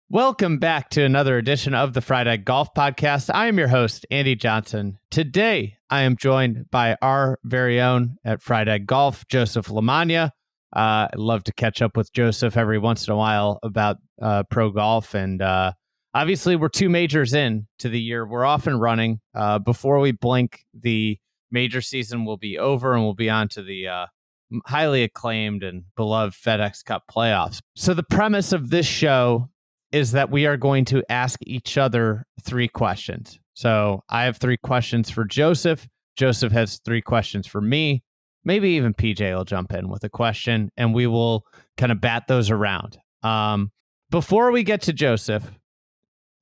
Welcome back to another edition of the Friday Golf Podcast. I am your host, Andy Johnson. Today, I am joined by our very own at Friday Golf, Joseph LaMagna. I love to catch up with Joseph every once in a while about pro golf. And obviously, we're 2 majors in to the year. We're off and running. Before we blink, the major season will be over and we'll be on to the highly acclaimed and beloved FedEx Cup playoffs. So the premise of this show is that we are going to ask each other 3 questions. So I have 3 questions for Joseph. Joseph has 3 questions for me. Maybe even PJ will jump in with a question, and we will kind of bat those around. Before we get to Joseph,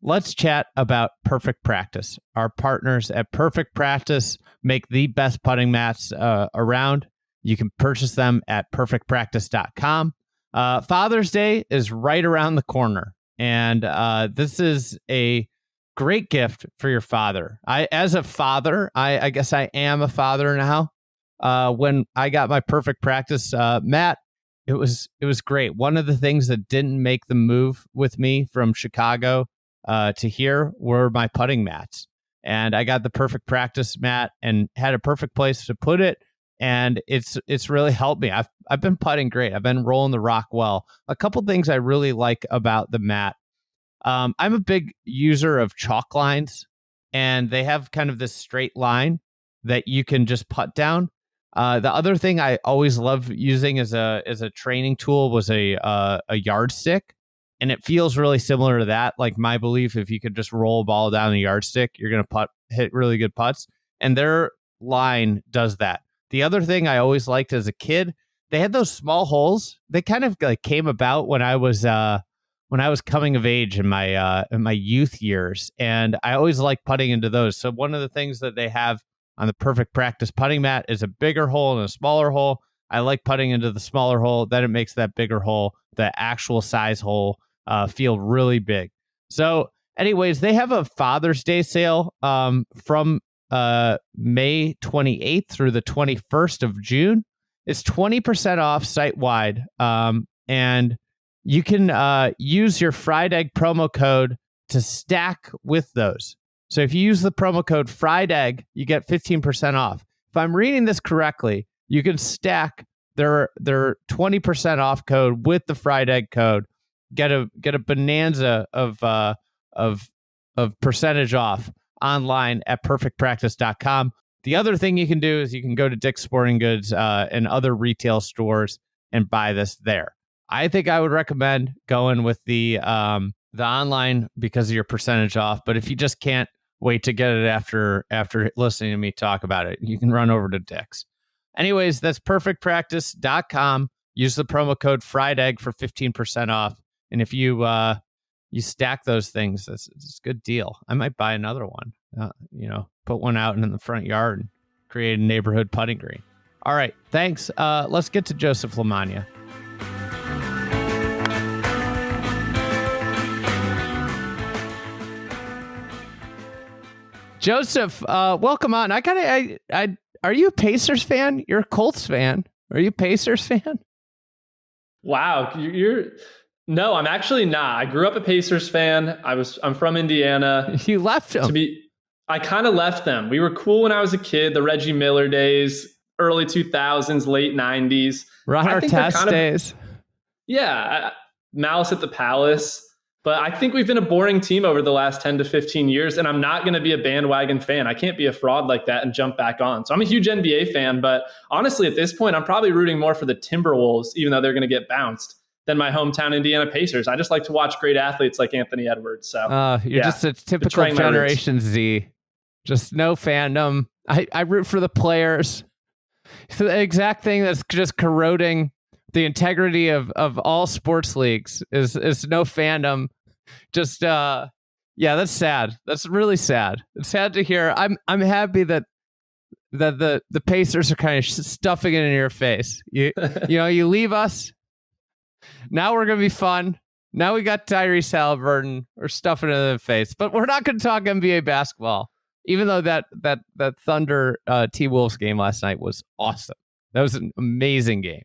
let's chat about Perfect Practice. Our partners at Perfect Practice make the best putting mats around. You can purchase them at perfectpractice.com. Father's Day is right around the corner. And this is a great gift for your father. As a father, I guess I am a father now. When I got my Perfect Practice mat, it was great. One of the things that didn't make the move with me from Chicago to here were my putting mats. And I got the Perfect Practice mat and had a perfect place to put it. And it's really helped me. I've been putting great. I've been rolling the rock well. A couple things I really like about the mat. I'm a big user of chalk lines, and they have kind of this straight line that you can just putt down. The other thing I always love using as a training tool was a yardstick, and it feels really similar to that. Like my belief, if you could just roll a ball down the yardstick, you're gonna hit really good putts, and their line does that. The other thing I always liked as a kid, they had those small holes. They kind of like came about when I was coming of age in my youth years, and I always liked putting into those. So one of the things that they have on the Perfect Practice putting mat is a bigger hole and a smaller hole. I like putting into the smaller hole. Then it makes that bigger hole, the actual size hole, feel really big. So, anyways, they have a Father's Day sale from May 28th through the 21st of June. It's 20% off site-wide, and you can use your Fried Egg promo code to stack with those. So if you use the promo code Fried Egg, you get 15% off. If I'm reading this correctly, you can stack their 20% off code with the Fried Egg code, get a bonanza of percentage off online at perfectpractice.com. The other thing you can do is you can go to Dick's Sporting Goods and other retail stores and buy this there. I think I would recommend going with the online because of your percentage off. But if you just can't wait to get it after listening to me talk about it, you can run over to Dick's. Anyways, that's perfectpractice.com. Use the promo code Fried Egg for 15% off. And if you stack those things, it's a good deal. I might buy another one. Put one out in the front yard and create a neighborhood putting green. All right, thanks. Let's get to Joseph LaMagna. Joseph, welcome on. Are you a Pacers fan? You're a Colts fan. Are you a Pacers fan? Wow, No, I'm actually not. I grew up a Pacers fan. I'm from Indiana. You left them. I kind of left them. We were cool when I was a kid, the Reggie Miller days, early 2000s, late 90s. Ron Artest days. Yeah, Malice at the Palace. But I think we've been a boring team over the last 10 to 15 years, and I'm not going to be a bandwagon fan. I can't be a fraud like that and jump back on. So I'm a huge NBA fan, but honestly, at this point, I'm probably rooting more for the Timberwolves, even though they're going to get bounced, than my hometown Indiana Pacers. I just like to watch great athletes like Anthony Edwards. So you're just a typical Generation Z. Just no fandom. I root for the players. It's the exact thing that's just corroding the integrity of all sports leagues is no fandom. Just that's sad. That's really sad. It's sad to hear. I'm happy that the Pacers are kind of stuffing it in your face. You you leave us. Now we're gonna be fun. Now we got Tyrese Halliburton. We're stuffing it in the face, but we're not gonna talk NBA basketball. Even though that Thunder T-Wolves game last night was awesome. That was an amazing game.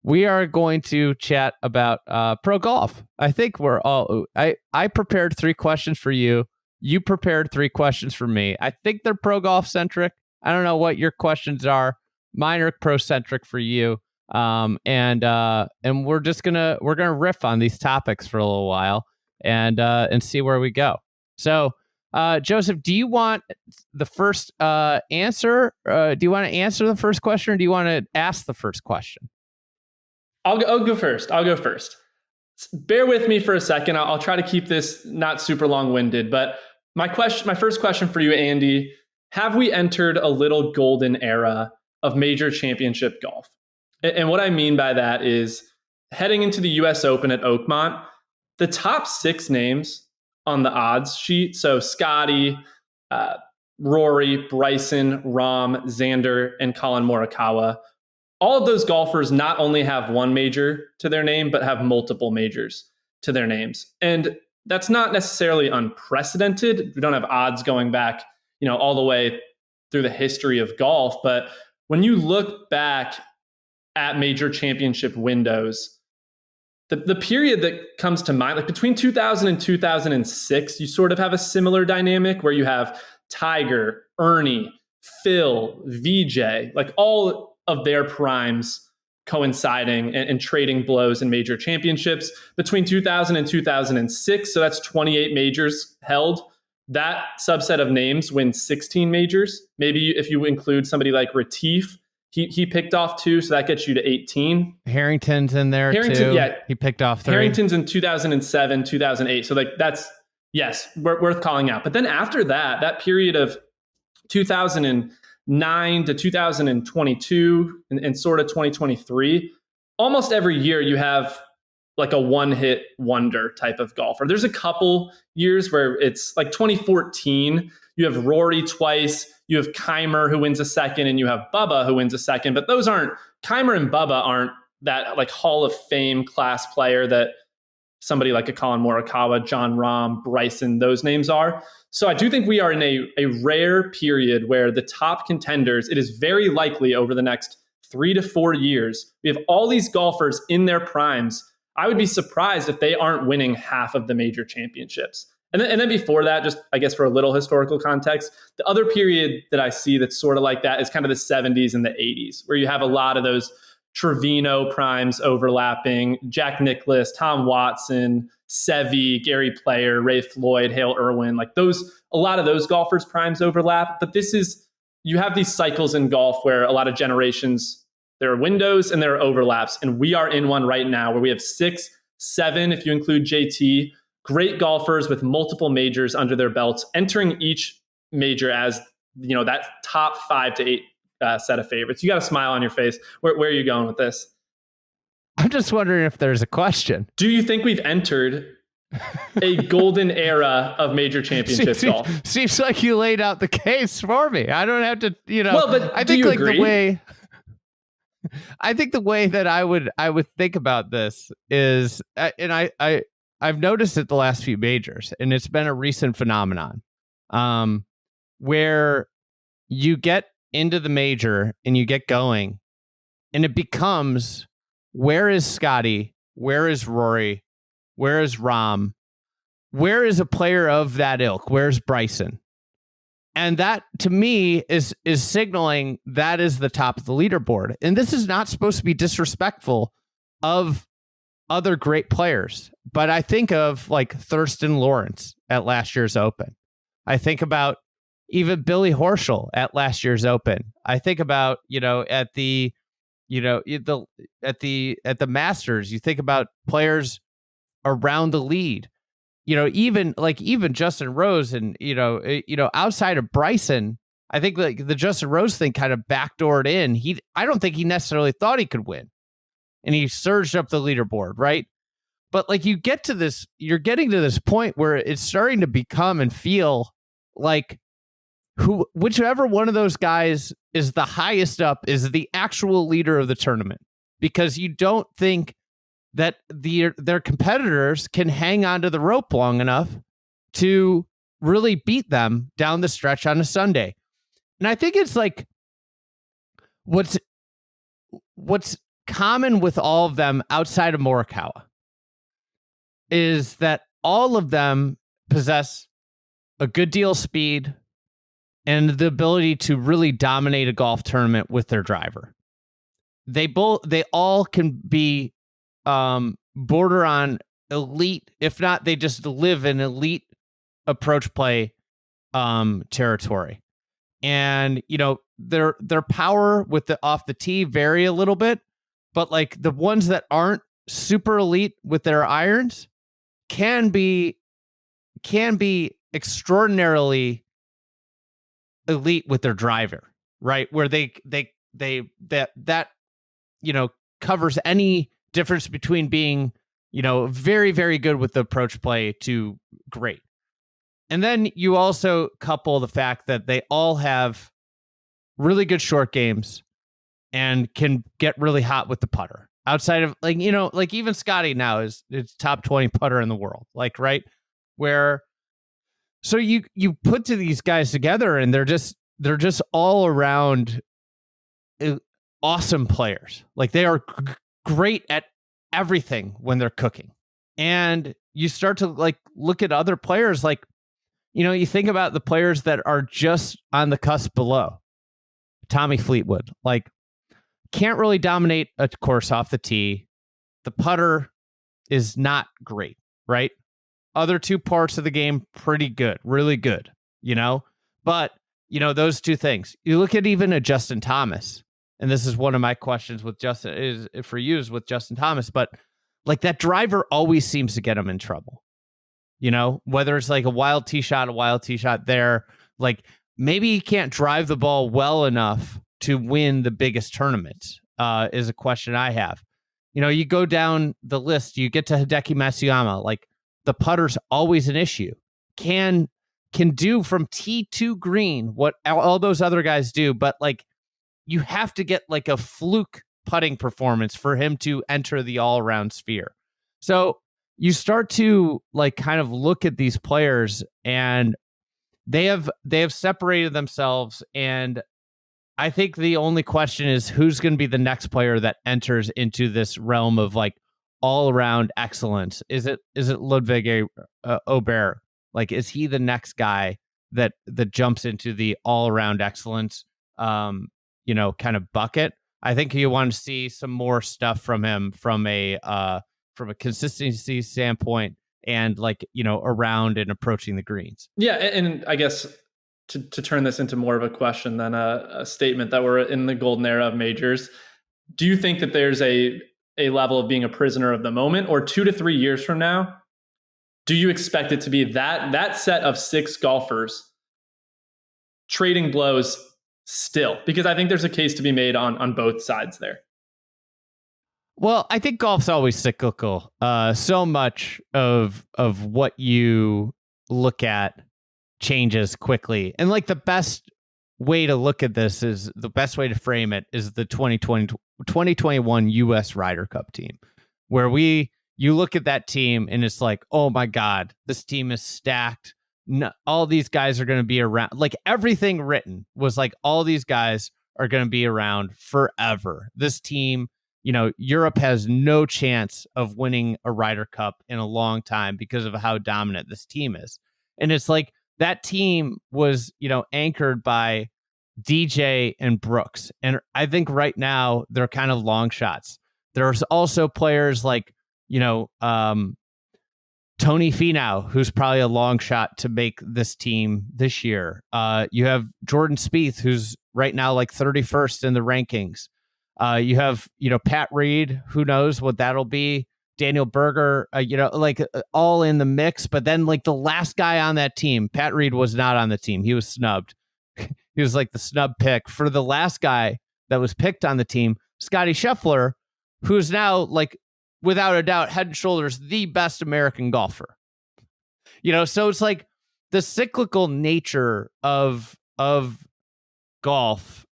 we are going to chat about pro golf. I think I prepared 3 questions for you. You prepared 3 questions for me. I think they're pro golf centric. I don't know what your questions are. Mine are pro centric for you. And we're gonna riff on these topics for a little while and see where we go. So, Joseph, do you want the first answer? Do you want to answer the first question, or do you want to ask the first question? I'll go first. Bear with me for a second. I'll try to keep this not super long-winded, but my first question for you, Andy, have we entered a little golden era of major championship golf? And what I mean by that is heading into the US Open at Oakmont, the top 6 names on the odds sheet, so Scotty, Rory, Bryson, Rahm, Xander, and Colin Morikawa, all of those golfers not only have one major to their name, but have multiple majors to their names. And that's not necessarily unprecedented. We don't have odds going back, all the way through the history of golf. But when you look back at major championship windows, the period that comes to mind, like between 2000 and 2006, you sort of have a similar dynamic where you have Tiger, Ernie, Phil, VJ, like all of their primes coinciding and trading blows in major championships. Between 2000 and 2006, so that's 28 majors held. That subset of names wins 16 majors. Maybe if you include somebody like Retief, he picked off 2, so that gets you to 18. Harrington's in there too. Yeah, he picked off 3. Harrington's in 2007, 2008. So that's, yes, worth calling out. But then after that period of 2009 to 2022 and sort of 2023, almost every year you have like a one-hit wonder type of golfer. There's a couple years where it's like 2014, you have Rory twice, you have Keimer who wins a second, and you have Bubba who wins a second. But Keimer and Bubba aren't that like Hall of Fame class player that somebody like a Colin Morikawa, John Rahm, Bryson, those names are. So I do think we are in a rare period where the top contenders, it is very likely over the next 3 to 4 years, we have all these golfers in their primes. I would be surprised if they aren't winning half of the major championships. And then before that, just I guess for a little historical context, the other period that I see that's sort of like that is kind of the 70s and the 80s, where you have a lot of those Trevino primes overlapping, Jack Nicklaus, Tom Watson, Seve, Gary Player, Ray Floyd, Hale Irwin, like a lot of those golfers' primes overlap. But you have these cycles in golf where a lot of generations, there are windows and there are overlaps. And we are in one right now where we have 6, 7, if you include JT, great golfers with multiple majors under their belts, entering each major as, that top 5 to 8 set of favorites. You got a smile on your face. Where are you going with this? I'm just wondering if there's a question. Do you think we've entered a golden era of major championship golf? Seems like you laid out the case for me. I don't have to, Well, but I think the way that I would think about this is, and I've noticed it the last few majors, and it's been a recent phenomenon, where you get into the major and you get going, and it becomes, where is Scotty? Where is Rory? Where is Rahm? Where is a player of that ilk? Where's Bryson? And that, to me, is signaling that is the top of the leaderboard. And this is not supposed to be disrespectful of other great players, but I think of like Thurston Lawrence at last year's Open. I think about even Billy Horschel at last year's Open. I think about, at the Masters, you think about players around the lead, even Justin Rose, and, outside of Bryson, I think like the Justin Rose thing kind of backdoored in. I don't think he necessarily thought he could win, and he surged up the leaderboard. Right. But like you're getting to this point where it's starting to become and feel like whichever one of those guys is the highest up is the actual leader of the tournament, because you don't think that their competitors can hang onto the rope long enough to really beat them down the stretch on a Sunday. And I think it's like what's common with all of them outside of Morikawa is that all of them possess a good deal of speed and the ability to really dominate a golf tournament with their driver. They all can be border on elite, if not they just live in elite approach play territory. And their power with the off the tee vary a little bit, but like the ones that aren't super elite with their irons can be extraordinarily elite with their driver, right? Where that covers any difference between being, very, very good with the approach play to great. And then you also couple the fact that they all have really good short games and can get really hot with the putter. Outside of even Scotty now is top 20 putter in the world, right? So you put these guys together and they're just all around awesome players. Like they are great at everything when they're cooking. And you start to look at other players, you think about the players that are just on the cusp below. Tommy Fleetwood, can't really dominate a course off the tee. The putter is not great, right? Other two parts of the game, pretty good, really good, But, those two things. You look at even a Justin Thomas, and this is one of my questions with Justin is with Justin Thomas, but that driver always seems to get him in trouble. Whether it's a wild tee shot there, maybe he can't drive the ball well enough to win the biggest tournaments, is a question I have. You go down the list, you get to Hideki Matsuyama, the putter's always an issue. Can do from tee to green what all those other guys do, but you have to get a fluke putting performance for him to enter the all-around sphere. So you start to kind of look at these players and they have separated themselves, and I think the only question is who's going to be the next player that enters into this realm of all-around excellence. Is it Ludwig Aubert? Is he the next guy that jumps into the all-around excellence kind of bucket? I think you want to see some more stuff from him from a consistency standpoint and around and approaching the greens. Yeah, and I guess to turn this into more of a question than a statement, that we're in the golden era of majors. Do you think that there's a level of being a prisoner of the moment, or 2 to 3 years from now, do you expect it to be that set of 6 golfers trading blows still? Because I think there's a case to be made on both sides there. Well, I think golf's always cyclical. So much of what you look at changes quickly. And the best way to look at this is the best way to frame it is the 2021 US Ryder Cup team, where you look at that team and it's oh my God, this team is stacked. No, all these guys are going to be around. Everything written was all these guys are going to be around forever. This team, Europe has no chance of winning a Ryder Cup in a long time because of how dominant this team is. And it's that team was, anchored by DJ and Brooks. And I think right now they're kind of long shots. There's also players Tony Finau, who's probably a long shot to make this team this year. You have Jordan Spieth, who's right now 31st in the rankings. You have, Pat Reed, who knows what that'll be. Daniel Berger, all in the mix. But then the last guy on that team, Pat Reed was not on the team. He was snubbed. He was the snub pick for the last guy that was picked on the team, Scotty Scheffler, who's now without a doubt, head and shoulders, the best American golfer. So it's the cyclical nature of golf.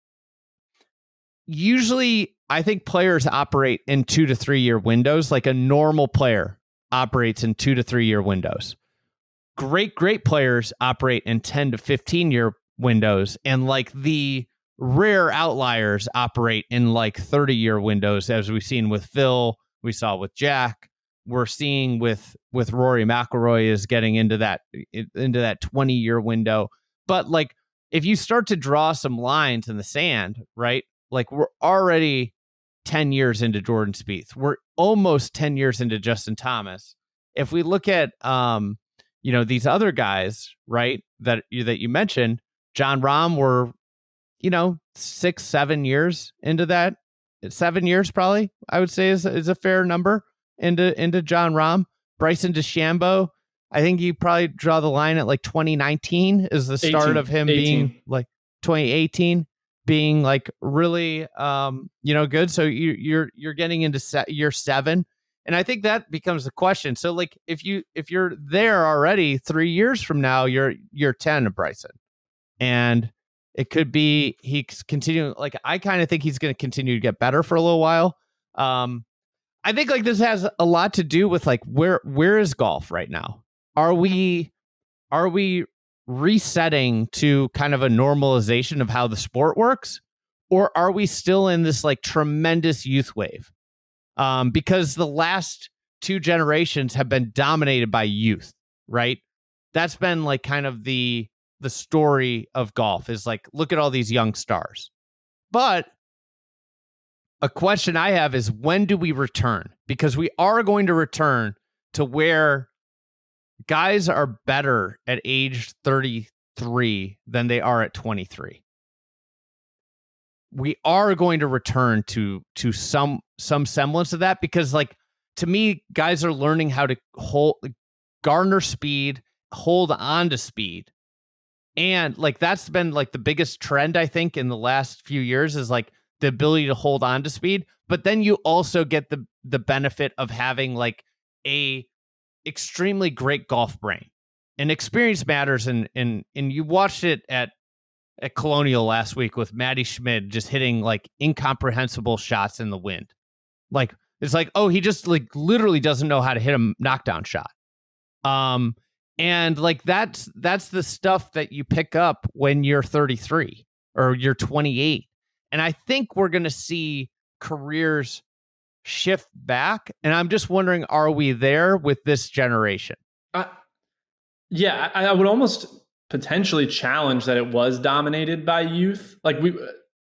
Usually, I think players operate in 2 to 3 year windows. A normal player operates in 2 to 3 year windows. Great players operate in 10 to 15 year windows. And the rare outliers operate in like 30-year windows, as we've seen with Phil, we saw with Jack, we're seeing with Rory McIlroy is getting into that 20-year window. But like, if you start to draw some lines in the sand, right? Like, we're already 10 years into Jordan Spieth. We're almost 10 years into Justin Thomas. If we look at, these other guys, right, that you mentioned, John Rahm, were, 6-7 years into that. 7 years probably, I would say, is a fair number into John Rahm. Bryson DeChambeau, I think you probably draw the line at like 2019 is the start of him 18. being like 2018 being like really good. So you're getting into year 7. And I think that becomes the question. So like, if you're there already 3 years from now, you're 10 of Bryson, and it could be he's continuing. Like, I kind of think he's going to continue to get better for a little while. I think like this has a lot to do with like where is golf right now? Are we resetting to kind of a normalization of how the sport works, or are we still in this like tremendous youth wave? Because the last 2 generations have been dominated by youth, right? That's been like kind of the story of golf, is like, look at all these young stars. But a question I have is, when do we return? Because we are going to return to where guys are better at age 33 than they are at 23. We are going to return to some semblance of that, because like, to me, guys are learning how to garner speed, hold on to speed. And like, that's been like the biggest trend, I think, in the last few years, is like the ability to hold on to speed. But then you also get the benefit of having like a extremely great golf brain, and experience matters. And you watched it at Colonial last week with Matty Schmid just hitting like incomprehensible shots in the wind. Like, it's like, oh, he just like literally doesn't know how to hit a knockdown shot. And like, that's the stuff that you pick up when you're 33 or you're 28. And I think we're going to see careers shift back. And I'm just wondering, are we there with this generation? Yeah, I would almost potentially challenge that it was dominated by youth. Like, we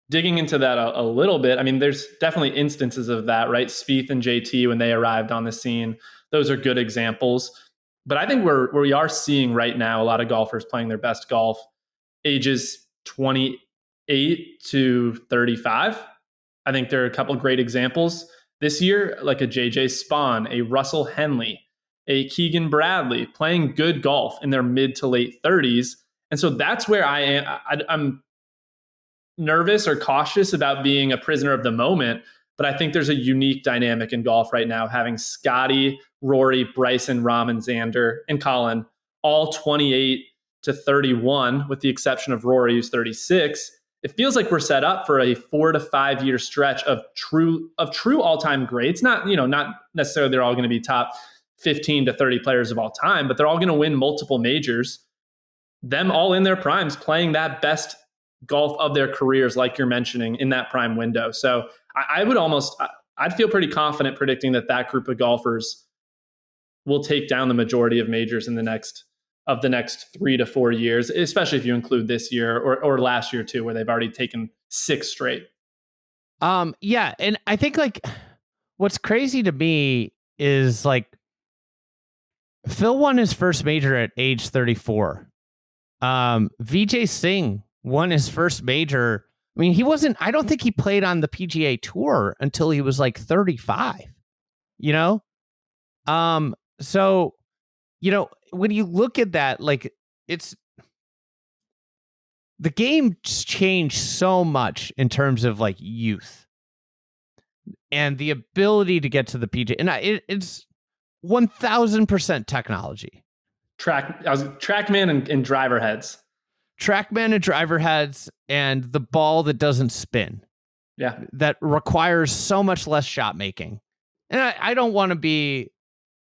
digging into that a little bit. I mean, there's definitely instances of that, right? Spieth and JT, when they arrived on the scene, those are good examples. But I think where we are seeing right now a lot of golfers playing their best golf ages 28 to 35. I think there are a couple of great examples this year, like a JJ Spawn, a Russell Henley, a Keegan Bradley, playing good golf in their mid to late 30s. And so that's where I'm nervous or cautious about being a prisoner of the moment. But I think there's a unique dynamic in golf right now, having Scotty, Rory, Bryson, Rahm, and Xander, and Colin, all 28 to 31, with the exception of Rory, who's 36. It feels like we're set up for a 4 to 5 year stretch of true all-time greats. Not necessarily they're all going to be top 15 to 30 players of all time, but they're all going to win multiple majors. Them all in their primes, playing that best golf of their careers, like you're mentioning, in that prime window. So I'd feel pretty confident predicting that group of golfers will take down the majority of majors in the next 3 to 4 years, especially if you include this year or last year too, where they've already taken 6 straight. Yeah. And I think like what's crazy to me is like Phil won his first major at age 34. Vijay Singh won his first major. I mean, I don't think he played on the PGA Tour until he was like 35, So, when you look at that, like, it's the game changed so much in terms of like youth and the ability to get to the PGA. And it's 1000% technology. TrackMan and driver heads. TrackMan and driver heads, and the ball that doesn't spin. Yeah. That requires so much less shot making. And I don't want to be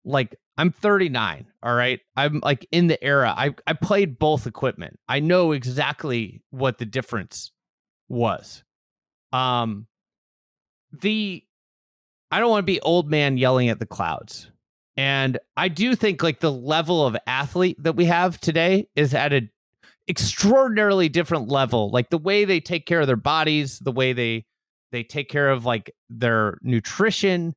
like, I'm 39. All right. I'm like in the era. I played both equipment. I know exactly what the difference was. I don't want to be old man yelling at the clouds. And I do think like the level of athlete that we have today is at an extraordinarily different level. Like the way they take care of their bodies, the way they take care of like their nutrition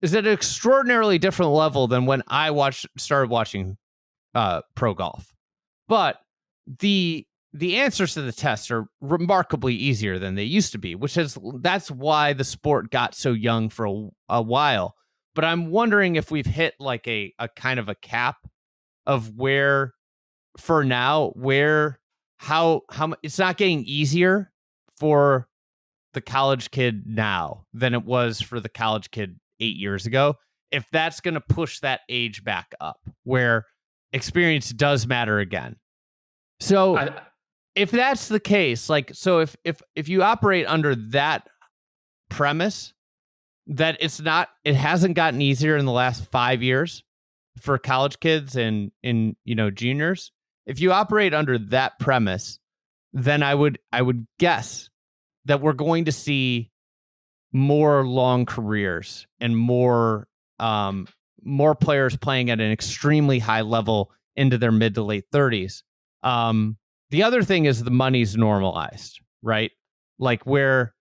is at an extraordinarily different level than when I started watching pro golf. But the answers to the tests are remarkably easier than they used to be, that's why the sport got so young for a while. But I'm wondering if we've hit like a kind of a cap of where, for now, how it's not getting easier for the college kid now than it was for the college kid 8 years ago. If that's going to push that age back up, where experience does matter again. So if that's the case, like, so if you operate under that premise, that it hasn't gotten easier in the last 5 years for college kids and in juniors. If you operate under that premise, then I would guess that we're going to see more long careers and more players playing at an extremely high level into their mid to late 30s. The other thing is the money's normalized, right? Like where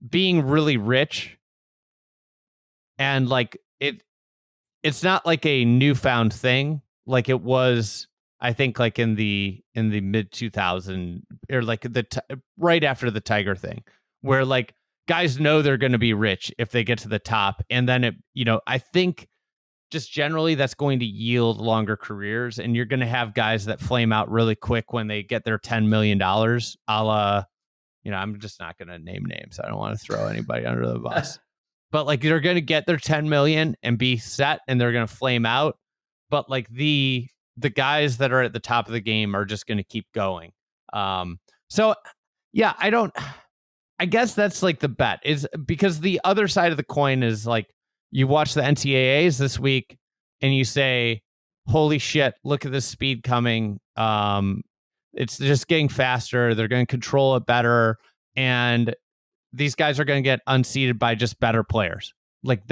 being really rich and like it's not like a newfound thing like it was, I think, like in the mid 2000s or like right after the Tiger thing, where like guys know they're going to be rich if they get to the top, and then I think just generally that's going to yield longer careers, and you're going to have guys that flame out really quick when they get their $10 million, a la, I'm just not going to name names. I don't want to throw anybody under the bus. But like they're going to get their 10 million and be set, and they're going to flame out. But like the guys that are at the top of the game are just going to keep going. So yeah, I guess that's like the bet, is because the other side of the coin is like you watch the NCAAs this week and you say, holy shit, look at this speed coming. It's just getting faster. They're going to control it better. And these guys are going to get unseated by just better players. Like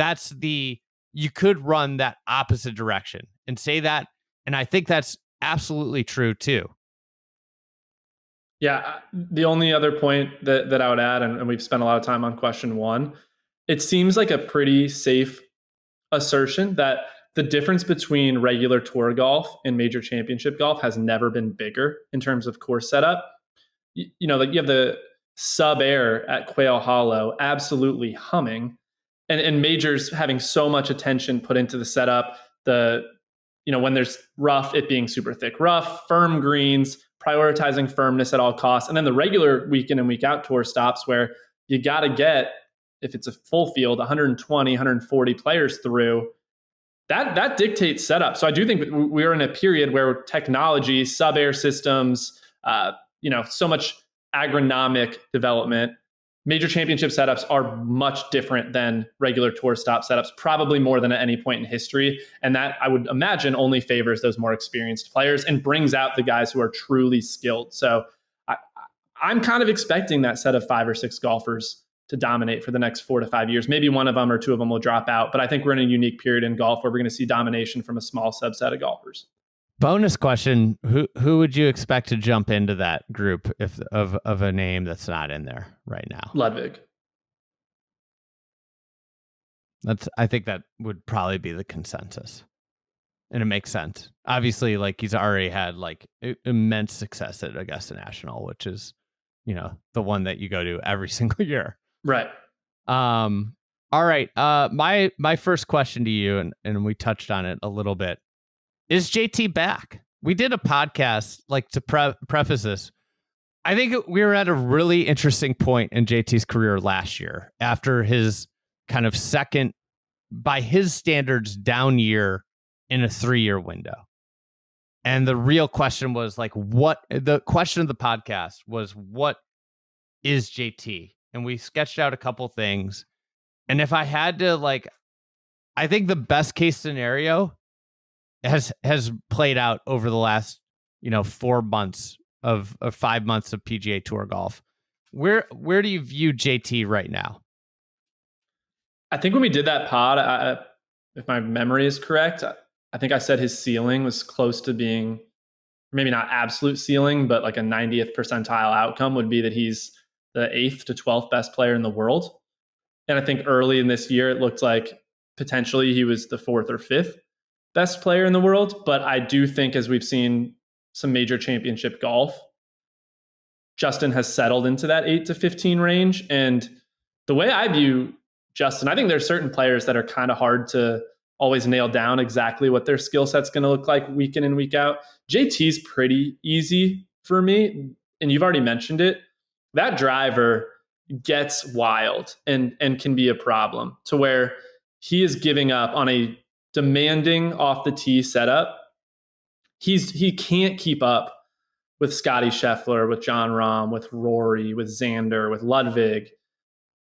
you could run that opposite direction and say that. And I think that's absolutely true too. Yeah. The only other point that I would add, and we've spent a lot of time on question one, it seems like a pretty safe assertion that the difference between regular tour golf and major championship golf has never been bigger in terms of course setup. Like you have the Sub Air at Quail Hollow absolutely humming, and majors having so much attention put into the setup, when there's rough, it being super thick rough, firm greens, prioritizing firmness at all costs, and then the regular week in and week out tour stops where you got to get, if it's a full field, 120, 140 players through. That dictates setup. So I do think we're in a period where technology, sub-air systems, so much agronomic development, major championship setups are much different than regular tour stop setups, probably more than at any point in history. And that, I would imagine, only favors those more experienced players and brings out the guys who are truly skilled. So I'm kind of expecting that set of 5 or 6 golfers to dominate for the next 4 to 5 years. Maybe one of them or two of them will drop out, but I think we're in a unique period in golf where we're going to see domination from a small subset of golfers. Bonus question: Who would you expect to jump into that group of a name that's not in there right now? Ludwig. I think that would probably be the consensus, and it makes sense. Obviously, like he's already had like immense success at Augusta National, which is the one that you go to every single year. Right. All right. My first question to you, and we touched on it a little bit. Is JT back? We did a podcast like to preface this. I think we were at a really interesting point in JT's career last year after his kind of second, by his standards, down year in a 3-year window. And the real question was like, the question of the podcast was, what is JT? And we sketched out a couple things. And if I had to I think the best case scenario has played out over the last 4 months of 5 months of PGA Tour golf, Where do you view JT right now? I think when we did that pod, if my memory is correct, I think I said his ceiling was close to being, maybe not absolute ceiling, but like a 90th percentile outcome would be that he's the 8th to 12th best player in the world. And I think early in this year, it looked like potentially he was the 4th or 5th best player in the world. But I do think, as we've seen some major championship golf, Justin has settled into that 8 to 15 range. And the way I view Justin, I think there's certain players that are kind of hard to always nail down exactly what their skill set's going to look like week in and week out. JT's pretty easy for me. And you've already mentioned it. That driver gets wild and can be a problem, to where he is giving up on a demanding off the tee setup. He can't keep up with Scotty Scheffler, with Jon Rahm, with Rory, with Xander, with Ludwig.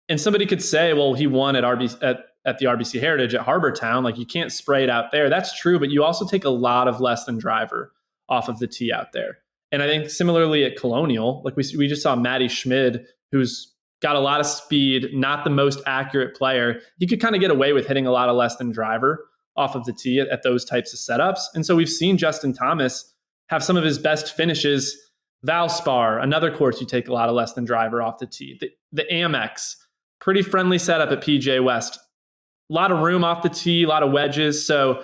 And somebody could say, well, he won at the RBC Heritage at Harbor Town. Like, you can't spray it out there. That's true, but you also take a lot of less than driver off of the tee out there. And I think similarly at Colonial, like we just saw Matty Schmid, who's got a lot of speed, not the most accurate player. He could kind of get away with hitting a lot of less than driver off of the tee at those types of setups. And so we've seen Justin Thomas have some of his best finishes. Valspar, another course you take a lot of less than driver off the tee. The Amex, pretty friendly setup at PGA West. A lot of room off the tee, a lot of wedges. So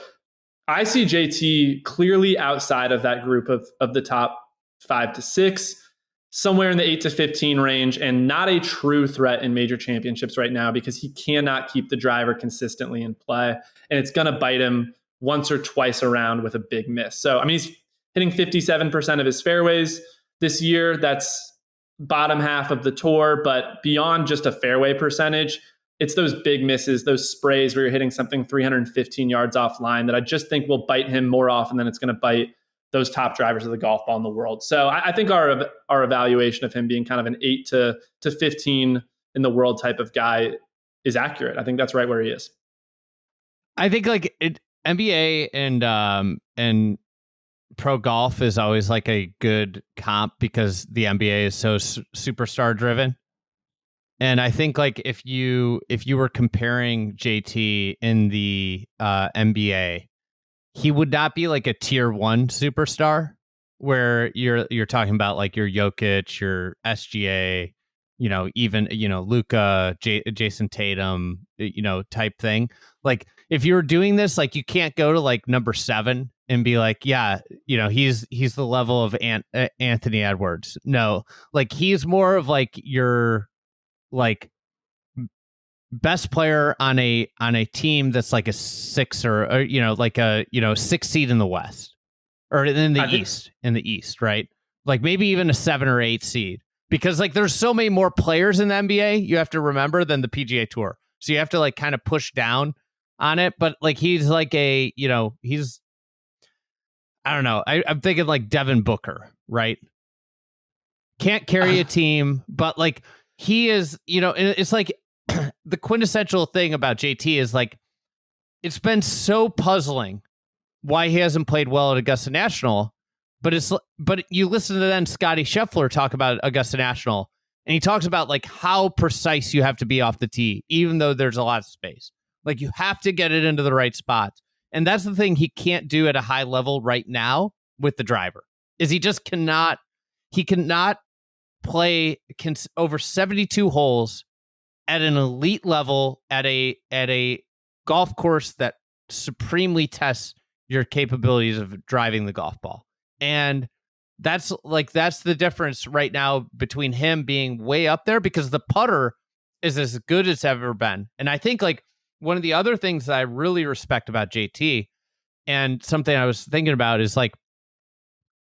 I see JT clearly outside of that group of the top 5 to 6, somewhere in the 8 to 15 range, and not a true threat in major championships right now, because he cannot keep the driver consistently in play. And it's going to bite him once or twice around with a big miss. So, I mean, he's hitting 57% of his fairways this year. That's bottom half of the tour. But beyond just a fairway percentage, it's those big misses, those sprays where you're hitting something 315 yards offline that I just think will bite him more often than it's going to bite those top drivers of the golf ball in the world. So I think our evaluation of him being kind of an 8 to 15 in the world type of guy is accurate. I think that's right where he is. I think like NBA and pro golf is always like a good comp, because the NBA is so superstar driven. And I think like if you were comparing JT in the NBA, he would not be like a tier 1 superstar, where you're talking about like your Jokic, your SGA, even Luka, Jason Tatum, type thing. Like, if you're doing this, like, you can't go to like number 7 and be like, yeah, he's the level of Anthony Edwards. No, like, he's more of like your like best player on a team that's like a 6 or like a 6 seed in the West, or in the East, right? Like maybe even a 7 or 8 seed, because like there's so many more players in the NBA, you have to remember, than the PGA Tour. So you have to like kind of push down on it. But like he's like he's, I don't know. I'm thinking like Devin Booker, right? Can't carry a team, but like he is, it's like the quintessential thing about JT is like, it's been so puzzling why he hasn't played well at Augusta National, but you listen to then Scotty Scheffler talk about Augusta National, and he talks about like how precise you have to be off the tee, even though there's a lot of space. Like, you have to get it into the right spots. And that's the thing he can't do at a high level right now with the driver, is he just cannot play over 72 holes at an elite level at a golf course that supremely tests your capabilities of driving the golf ball. And that's the difference right now between him being way up there, because the putter is as good as ever been. And I think like one of the other things that I really respect about JT, and something I was thinking about, is like,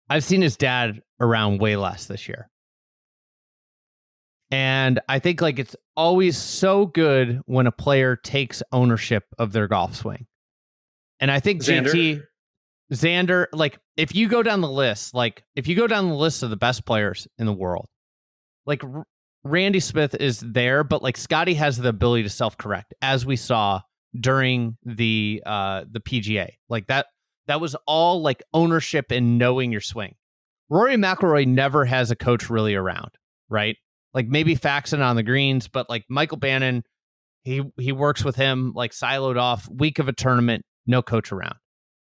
I've seen his dad around way less this year. And I think like it's always so good when a player takes ownership of their golf swing. And I think Xander, like if you go down the list of the best players in the world, like Randy Smith is there, but like Scotty has the ability to self-correct, as we saw during the PGA. Like that was all like ownership and knowing your swing. Rory McIlroy never has a coach really around, right? Like maybe Faxon on the greens, but like Michael Bannon, he works with him like siloed off, week of a tournament, no coach around.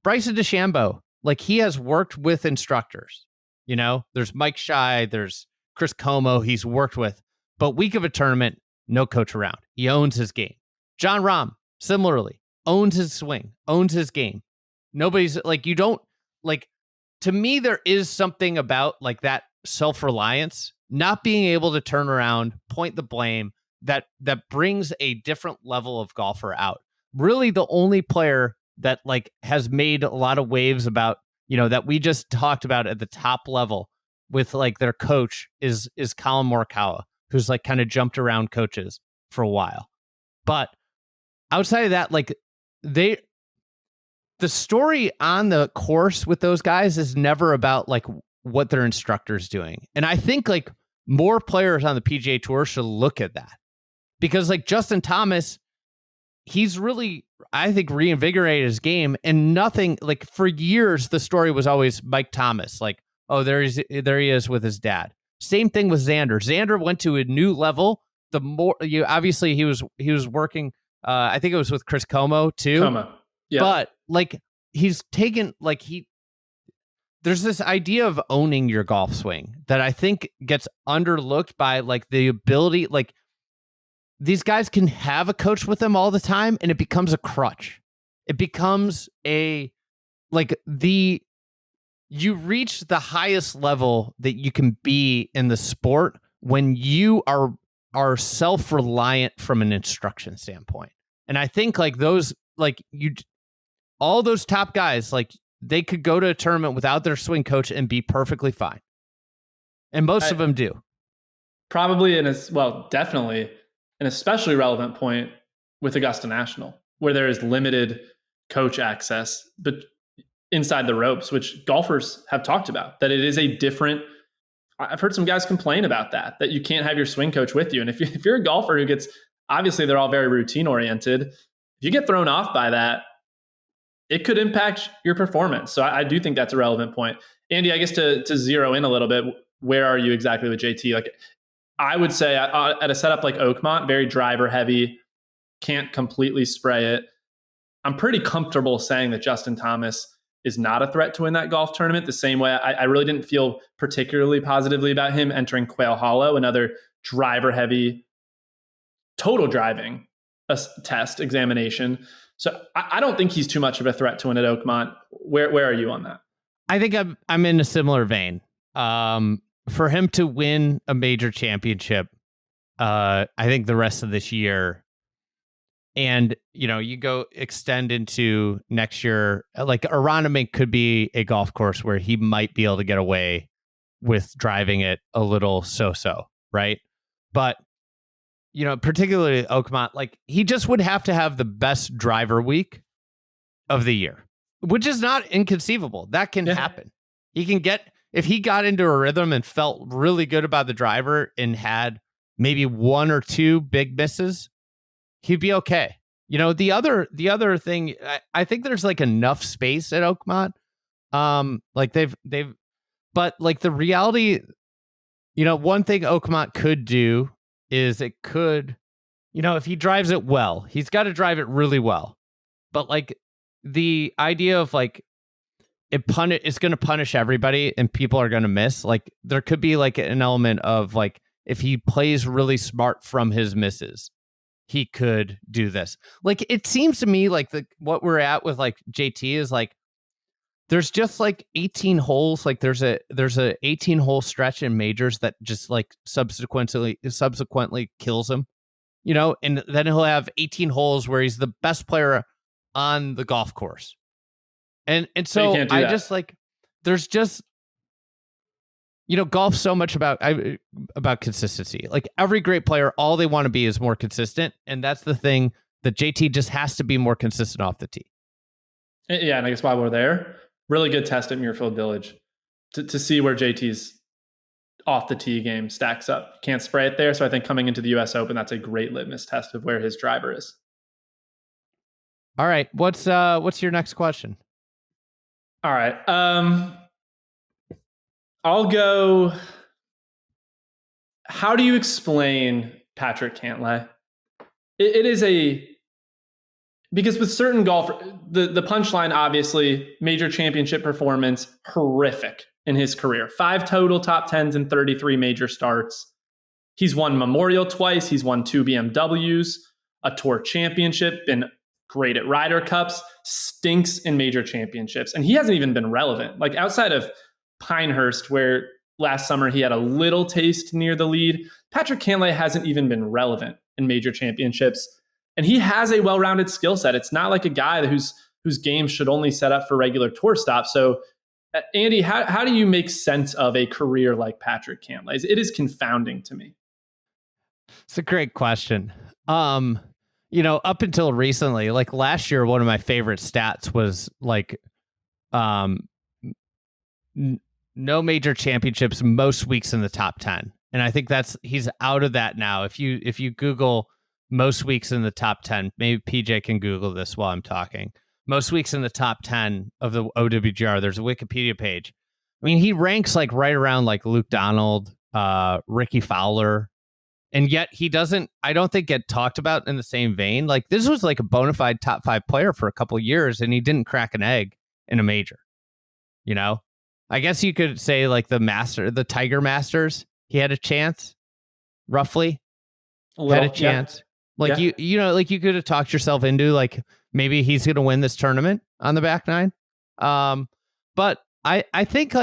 Bryson DeChambeau, like he has worked with instructors. There's Mike Shy, there's Chris Como he's worked with, but week of a tournament, no coach around. He owns his game. John Rahm, similarly, owns his swing, owns his game. Nobody's like, you don't like, to me, there is something about like that self-reliance, not being able to turn around, point the blame, that brings a different level of golfer out. Really the only player that like has made a lot of waves about, that we just talked about at the top level with like their coach is Colin Morikawa, who's like kind of jumped around coaches for a while. But outside of that, like the story on the course with those guys is never about like what their instructor's doing. And I think like more players on the PGA Tour should look at that, because like Justin Thomas, he's really, I think, reinvigorated his game, and nothing like for years, the story was always Mike Thomas. Like, oh, there he is with his dad. Same thing with Xander. Xander went to a new level. The more obviously he was working. I think it was with Chris Como too. Yeah. But like he's taken like there's this idea of owning your golf swing that I think gets underlooked by like the ability, like these guys can have a coach with them all the time and it becomes a crutch. It becomes you reach the highest level that you can be in the sport when you are self-reliant from an instruction standpoint. And I think like all those top guys, like they could go to a tournament without their swing coach and be perfectly fine. And most of them do. Probably, definitely an especially relevant point with Augusta National, where there is limited coach access, but inside the ropes, which golfers have talked about, that it is a different. I've heard some guys complain about that you can't have your swing coach with you. And if you're a golfer who gets, obviously they're all very routine oriented. If you get thrown off by that, it could impact your performance. So I do think that's a relevant point. Andy, I guess to zero in a little bit, where are you exactly with JT? Like I would say at a setup like Oakmont, very driver heavy, can't completely spray it. I'm pretty comfortable saying that Justin Thomas is not a threat to win that golf tournament, the same way I really didn't feel particularly positively about him entering Quail Hollow, another driver heavy, total driving test examination. So I don't think he's too much of a threat to win at Oakmont. Where are you on that? I think I'm in a similar vein. For him to win a major championship, I think the rest of this year, and you go extend into next year, like Aronimink could be a golf course where he might be able to get away with driving it a little so-so, right? But particularly Oakmont, like he just would have to have the best driver week of the year, which is not inconceivable. That can happen. He can get, if he got into a rhythm and felt really good about the driver and had maybe one or two big misses, he'd be okay. The other thing, I think there's like enough space at Oakmont. Like they've, but like the reality, one thing Oakmont could do is it could, if he drives it well, he's got to drive it really well. But like the idea of like it's going to punish everybody and people are going to miss. Like there could be like an element of like if he plays really smart from his misses, he could do this. Like it seems to me like what we're at with like JT is like there's just like 18 holes. Like there's a 18 hole stretch in majors that just like subsequently kills him, and then he'll have 18 holes where he's the best player on the golf course. And so I just like, there's just, golf's so much about consistency. Like every great player, all they want to be is more consistent. And that's the thing that JT just has to be more consistent off the tee. Yeah. And I guess while we're there, really good test at Muirfield Village to see where JT's off the tee game stacks up. Can't spray it there. So I think coming into the US Open, that's a great litmus test of where his driver is. All right. What's your next question? All right. I'll go how do you explain Patrick Cantlay? It is because with certain golfers, the punchline, obviously, major championship performance, horrific in his career. 5 total top 10s and 33 major starts. He's won Memorial twice. He's won 2 BMWs, a tour championship, been great at Ryder Cups, stinks in major championships. And he hasn't even been relevant. Like outside of Pinehurst, where last summer he had a little taste near the lead, Patrick Cantlay hasn't even been relevant in major championships. And he has a well-rounded skill set. It's not like a guy whose game should only set up for regular tour stops. So, Andy, how do you make sense of a career like Patrick Cantlay's? It is confounding to me. It's a great question. Up until recently, like last year, one of my favorite stats was like, no major championships, most weeks in the top 10. And I think he's out of that now. If you Google most weeks in the top 10, maybe PJ can Google this while I'm talking. Most weeks in the top 10 of the OWGR, there's a Wikipedia page. I mean, he ranks like right around like Luke Donald, Ricky Fowler, and yet he doesn't, I don't think, get talked about in the same vein. Like this was like a bona fide top 5 player for a couple of years, and he didn't crack an egg in a major. I guess you could say like the Tiger Masters, he had a chance, roughly. Had a chance. Yeah. Like you could have talked yourself into like maybe he's going to win this tournament on the back nine. But I think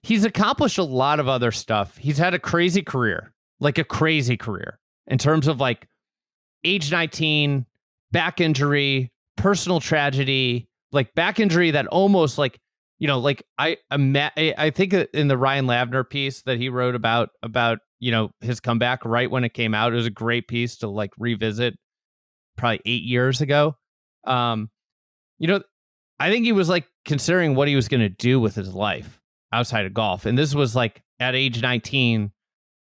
he's accomplished a lot of other stuff. He's had a crazy career in terms of like age 19, back injury, personal tragedy, like back injury that almost like, I think in the Ryan Lavner piece that he wrote about, his comeback right when it came out, it was a great piece to like revisit probably 8 years ago. I think he was like considering what he was going to do with his life outside of golf. And this was like at age 19,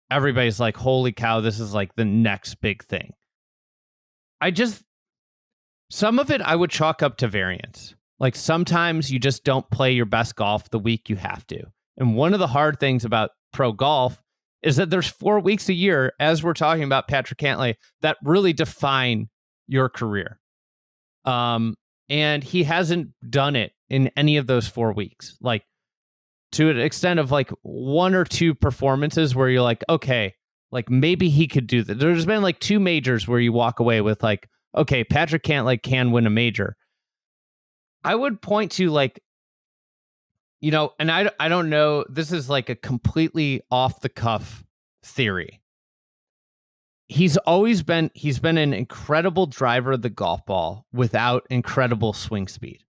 everybody's like, holy cow, this is like the next big thing. Some of it I would chalk up to variance. Like sometimes you just don't play your best golf the week you have to. And one of the hard things about pro golf is that there's 4 weeks a year, as we're talking about Patrick Cantlay, that really define your career. And he hasn't done it in any of those 4 weeks. Like to an extent of like 1 or 2 performances where you're like, okay, like maybe he could do that. There's been like 2 majors where you walk away with like, okay, Patrick Cantlay can win a major. I would point to like, and I don't know, this is like a completely off the cuff theory. He's been an incredible driver of the golf ball without incredible swing speed.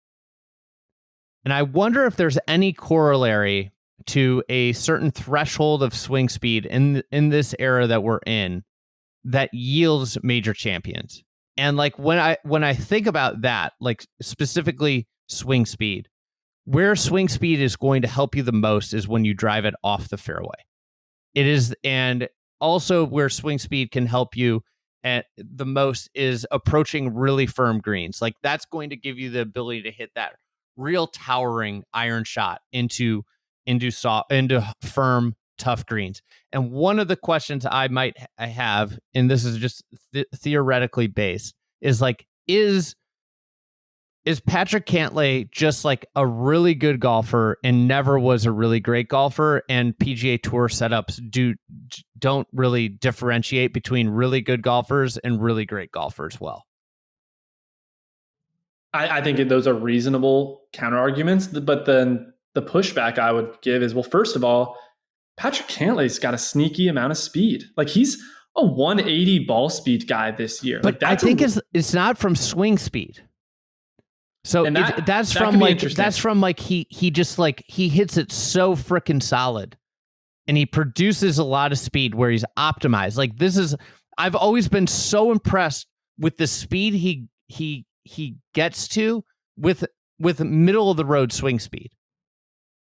And I wonder if there's any corollary to a certain threshold of swing speed in this era that we're in that yields major champions. And like when I think about that, like specifically swing speed, where swing speed is going to help you the most is when you drive it off the fairway. It is, and also where swing speed can help you at the most is approaching really firm greens. Like that's going to give you the ability to hit that real towering iron shot into firm, tough greens. And one of the questions I have, and this is just theoretically based, is like, is Patrick Cantlay just like a really good golfer and never was a really great golfer, and PGA Tour setups don't really differentiate between really good golfers and really great golfers well? I think those are reasonable counter arguments, but then the pushback I would give is, well, first of all, Patrick Cantlay's got a sneaky amount of speed. Like he's a 180 ball speed guy this year. But like, I think it's not from swing speed. So that's from he just like he hits it so freaking solid, and he produces a lot of speed where he's optimized. Like I've always been so impressed with the speed he gets to with middle of the road swing speed.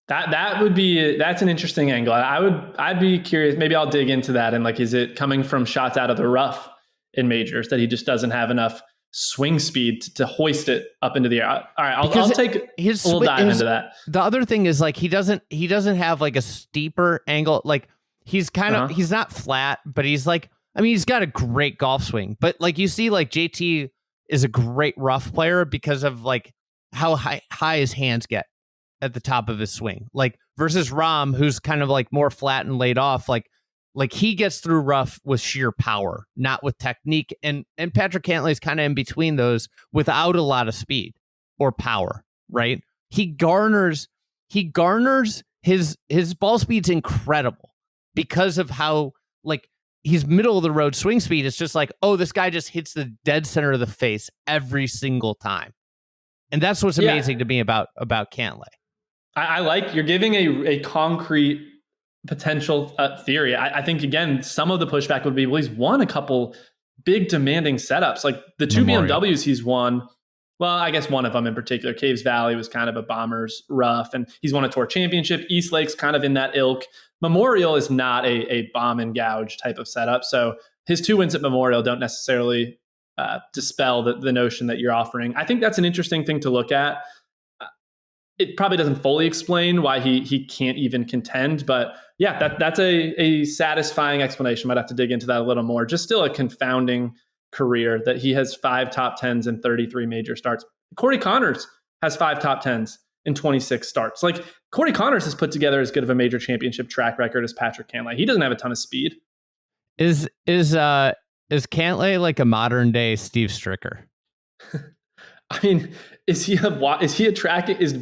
That's an interesting angle. I'd be curious. Maybe I'll dig into that. And like, is it coming from shots out of the rough in majors that he just doesn't have enough swing speed to hoist it up into the air. All right, I'll take a little dive into that. The other thing is like he doesn't have like a steeper angle. Like he's kind of he's not flat, but he's like, I mean, he's got a great golf swing. But like you see, like JT is a great rough player because of like how high his hands get at the top of his swing. Like versus Rahm, who's kind of like more flat and laid off. Like he gets through rough with sheer power, not with technique. And Patrick Cantlay is kind of in between those without a lot of speed or power, right? He garners his ball speed's incredible because of how like he's middle of the road swing speed. It's just like, oh, this guy just hits the dead center of the face every single time. And that's what's amazing to me about Cantlay. I like you're giving a concrete potential theory. I think, again, some of the pushback would be, well, he's won a couple big demanding setups. Like the two BMWs he's won. Well, I guess one of them in particular, Caves Valley, was kind of a bomber's rough, and he's won a tour championship. East Lake's kind of in that ilk. Memorial is not a bomb and gouge type of setup. So his 2 wins at Memorial don't necessarily dispel the notion that you're offering. I think that's an interesting thing to look at. It probably doesn't fully explain why he can't even contend, but yeah, that's a satisfying explanation. Might have to dig into that a little more. Just still a confounding career that he has 5 top 10s in 33 major starts. Corey Connors has 5 top 10s in 26 starts. Like Corey Connors has put together as good of a major championship track record as Patrick Cantlay. He doesn't have a ton of speed. Is Cantlay like a modern day Steve Stricker? I mean, is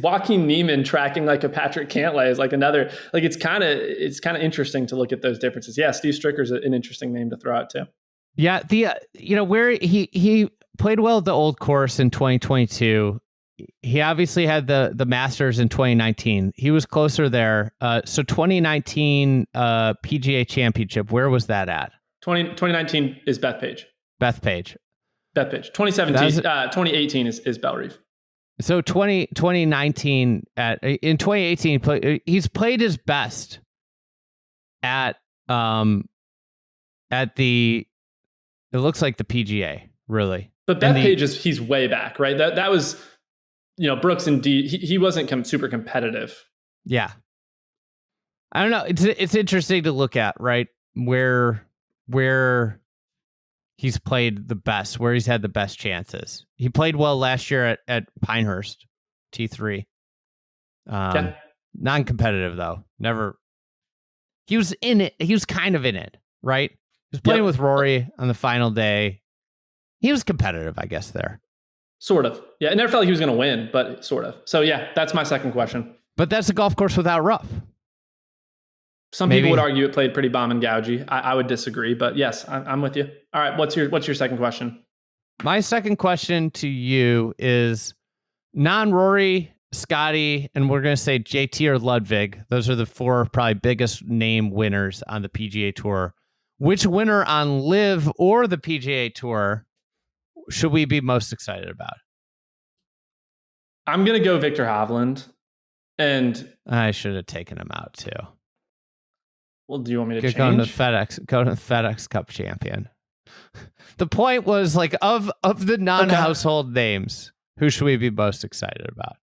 Joaquin Niemann tracking like a Patrick Cantlay is like another, like it's kind of interesting to look at those differences. Yeah, Steve Stricker's an interesting name to throw out too. Yeah, where he played well at the Old Course in 2022. He obviously had the Masters in 2019. He was closer there. So 2019 PGA Championship, where was that at? 2019 is Bethpage. 2017, 2018 is Bellerive. So 2019 in 2018 he's played his best at the it looks like the PGA, really. But Bethpage he's way back, right? That was, Brooks indeed he wasn't super competitive. Yeah. I don't know. It's interesting to look at, right? Where he's played the best, where he's had the best chances. He played well last year at Pinehurst, T3. Non-competitive, though. Never. He was in it. He was kind of in it, right? He was playing with Rory on the final day. He was competitive, I guess, there. Sort of. Yeah, it never felt like he was going to win, but sort of. So, yeah, that's my second question. But that's a golf course without rough. Some people would argue it played pretty bomb and gougey. I would disagree, but yes, I'm with you. All right, what's your second question? My second question to you is non-Rory, Scotty, and we're going to say JT or Ludwig. Those are the 4 probably biggest name winners on the PGA Tour. Which winner on LIV or the PGA Tour should we be most excited about? I'm going to go Victor Hovland. And I should have taken him out too. Well, do you want me to change? Go to the FedEx Cup champion. The point was like of the non-household names, who should we be most excited about?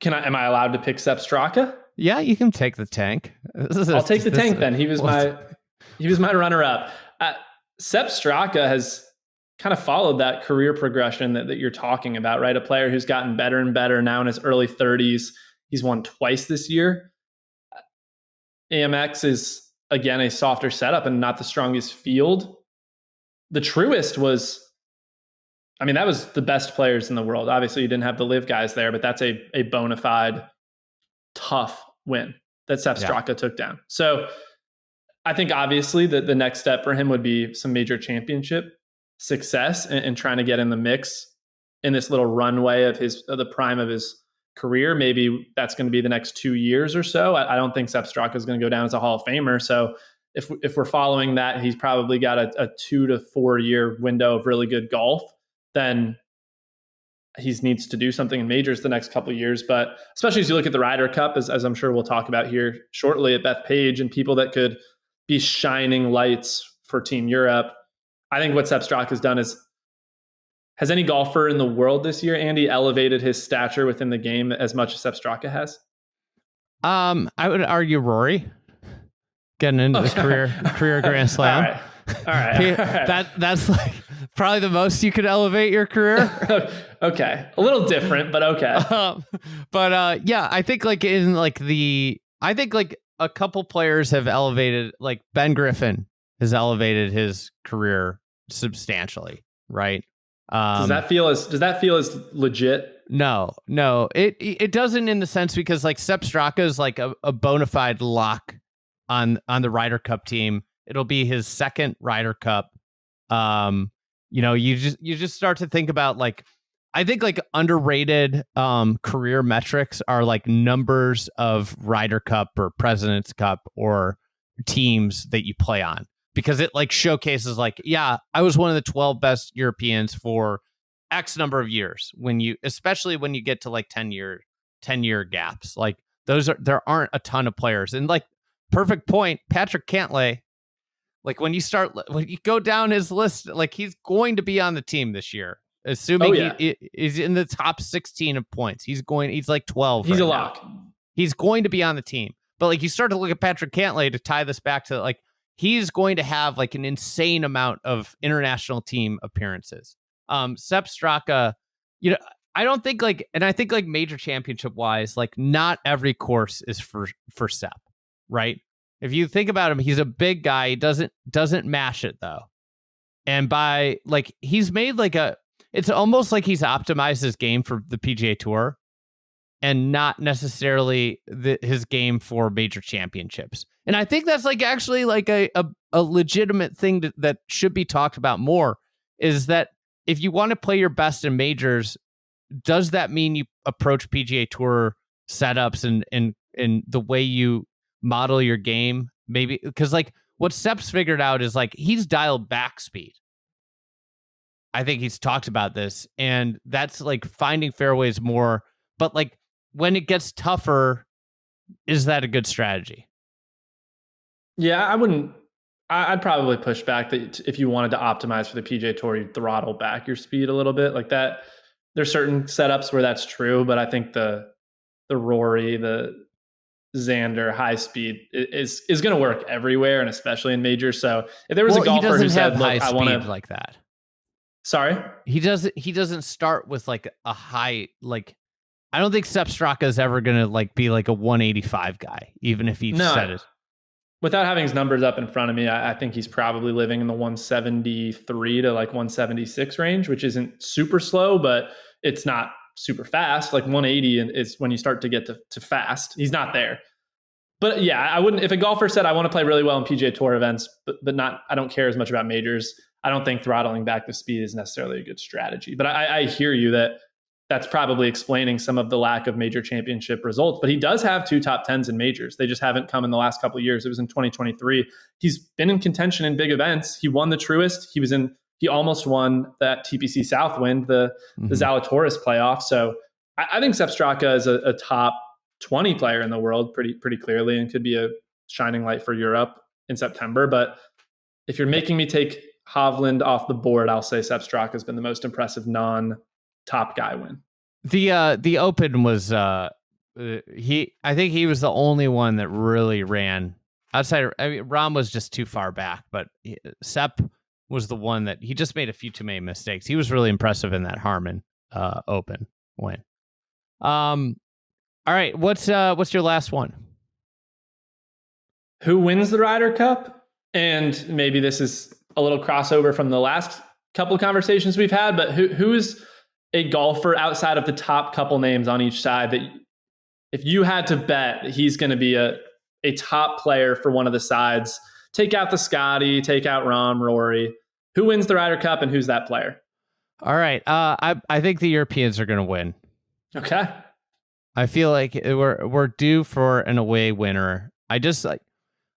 Am I allowed to pick Sepp Straa? Yeah, you can take the tank. I'll take the tank then. He was my runner-up. Sepp Straa has kind of followed that career progression that you're talking about, right? A player who's gotten better and better now in his early 30s. He's won twice this year. AMX is, again, a softer setup and not the strongest field. The Truist was, that was the best players in the world. Obviously, you didn't have the LIV guys there, but that's a bona fide tough win that Sepp Straa took down. So I think obviously that the next step for him would be some major championship success and trying to get in the mix in this little runway of the prime of his career. Maybe that's going to be the next 2 years or so. I don't think Sepp Straa is going to go down as a Hall of Famer. So if we're following that, he's probably got a 2 to 4 year window of really good golf. Then he needs to do something in majors the next couple of years. But especially as you look at the Ryder Cup, as I'm sure we'll talk about here shortly at Bethpage, and people that could be shining lights for Team Europe. I think what Sepp Straa has done is Has any golfer in the world this year, Andy, elevated his stature within the game as much as Sepp Straa has? I would argue Rory getting into the career Grand Slam. All right. That's like probably the most you could elevate your career. Okay, a little different, but okay. Yeah, I think like a couple players have elevated. Like Ben Griffin has elevated his career substantially, right? Does that feel as legit? No, it doesn't in the sense because like Sepp Straa is like a bona fide lock on the Ryder Cup team. It'll be his second Ryder Cup. You just start to think about like, I think like underrated career metrics are like numbers of Ryder Cup or President's Cup or teams that you play on, because it like showcases like, yeah, I was one of the 12 best Europeans for X number of years. Especially when you get to like 10-year gaps, like there aren't a ton of players. And like perfect point, Patrick Cantlay, like when you go down his list, like he's going to be on the team this year, assuming he's in the top 16 of points. He's like 12. He's right a lock. now. He's going to be on the team. But like you start to look at Patrick Cantlay to tie this back to like, he's going to have like an insane amount of international team appearances. Sepp Straa, I don't think like, and I think like major championship wise, like not every course is for Sepp, right? If you think about him, he's a big guy. He doesn't mash it though. And by like, he's made like it's almost like he's optimized his game for the PGA Tour and not necessarily his game for major championships. And I think that's like actually like a legitimate thing that should be talked about more, is that if you want to play your best in majors, does that mean you approach PGA Tour setups and the way you model your game? Maybe because like what Sepp's figured out is like he's dialed back speed. I think he's talked about this, and that's like finding fairways more. But like when it gets tougher, is that a good strategy? Yeah, I wouldn't. I'd probably push back that if you wanted to optimize for the PGA Tour, you'd throttle back your speed a little bit like that. There's certain setups where that's true, but I think the Rory, the Xander high speed is going to work everywhere, and especially in majors. So if there was a golfer who said, "Look, I want to," like that. Sorry, he doesn't start with like a high, like I don't think Sepp Straa is ever going to like be like a 185 guy, even if he said it. Without having his numbers up in front of me, I think he's probably living in the 173 to like 176 range, which isn't super slow, but it's not super fast. Like 180 is when you start to get to fast. He's not there. But yeah, I wouldn't, if a golfer said, I want to play really well in PGA Tour events, but not, I don't care as much about majors, I don't think throttling back the speed is necessarily a good strategy. But I hear you that's probably explaining some of the lack of major championship results. But he does have 2 top 10s in majors. They just haven't come in the last couple of years. It was in 2023. He's been in contention in big events. He won the Truist. He almost won that TPC Southwind, the Zalatoris playoff. So I think Sepp Straa is a top 20 player in the world pretty clearly, and could be a shining light for Europe in September. But if you're making me take Hovland off the board, I'll say Sepp Straa has been the most impressive non-top guy win. The Open was I think he was the only one that really ran outside. I mean, Rahm was just too far back, but Sepp was the one that he just made a few too many mistakes. He was really impressive in that Harmon Open win. All right, what's your last one? Who wins the Ryder Cup? And maybe this is a little crossover from the last couple of conversations we've had, but who's a golfer outside of the top couple names on each side that if you had to bet he's going to be a top player for one of the sides, take out the Scotty, take out Rahm, Rory, who wins the Ryder Cup and who's that player? All right. I think the Europeans are going to win. Okay. I feel like we're due for an away winner.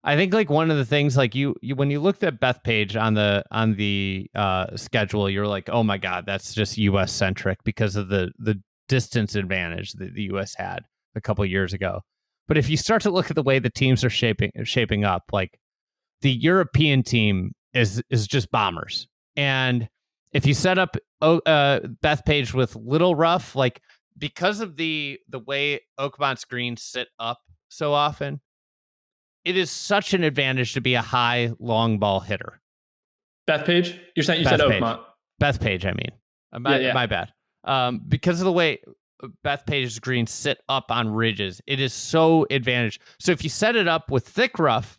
I think like one of the things like you when you looked at Bethpage on the schedule, you're like, oh my God, that's just US centric because of the distance advantage that the US had a couple of years ago. But if you start to look at the way the teams are shaping up, like the European team is just bombers. And if you set up Bethpage with little rough, like because of the way Oakmont's greens sit up so often, it is such an advantage to be a high long ball hitter. Bethpage? You said Oakmont. Bethpage, I mean. My bad. Because of the way Bethpage's greens sit up on ridges, it is so advantage. So if you set it up with thick rough,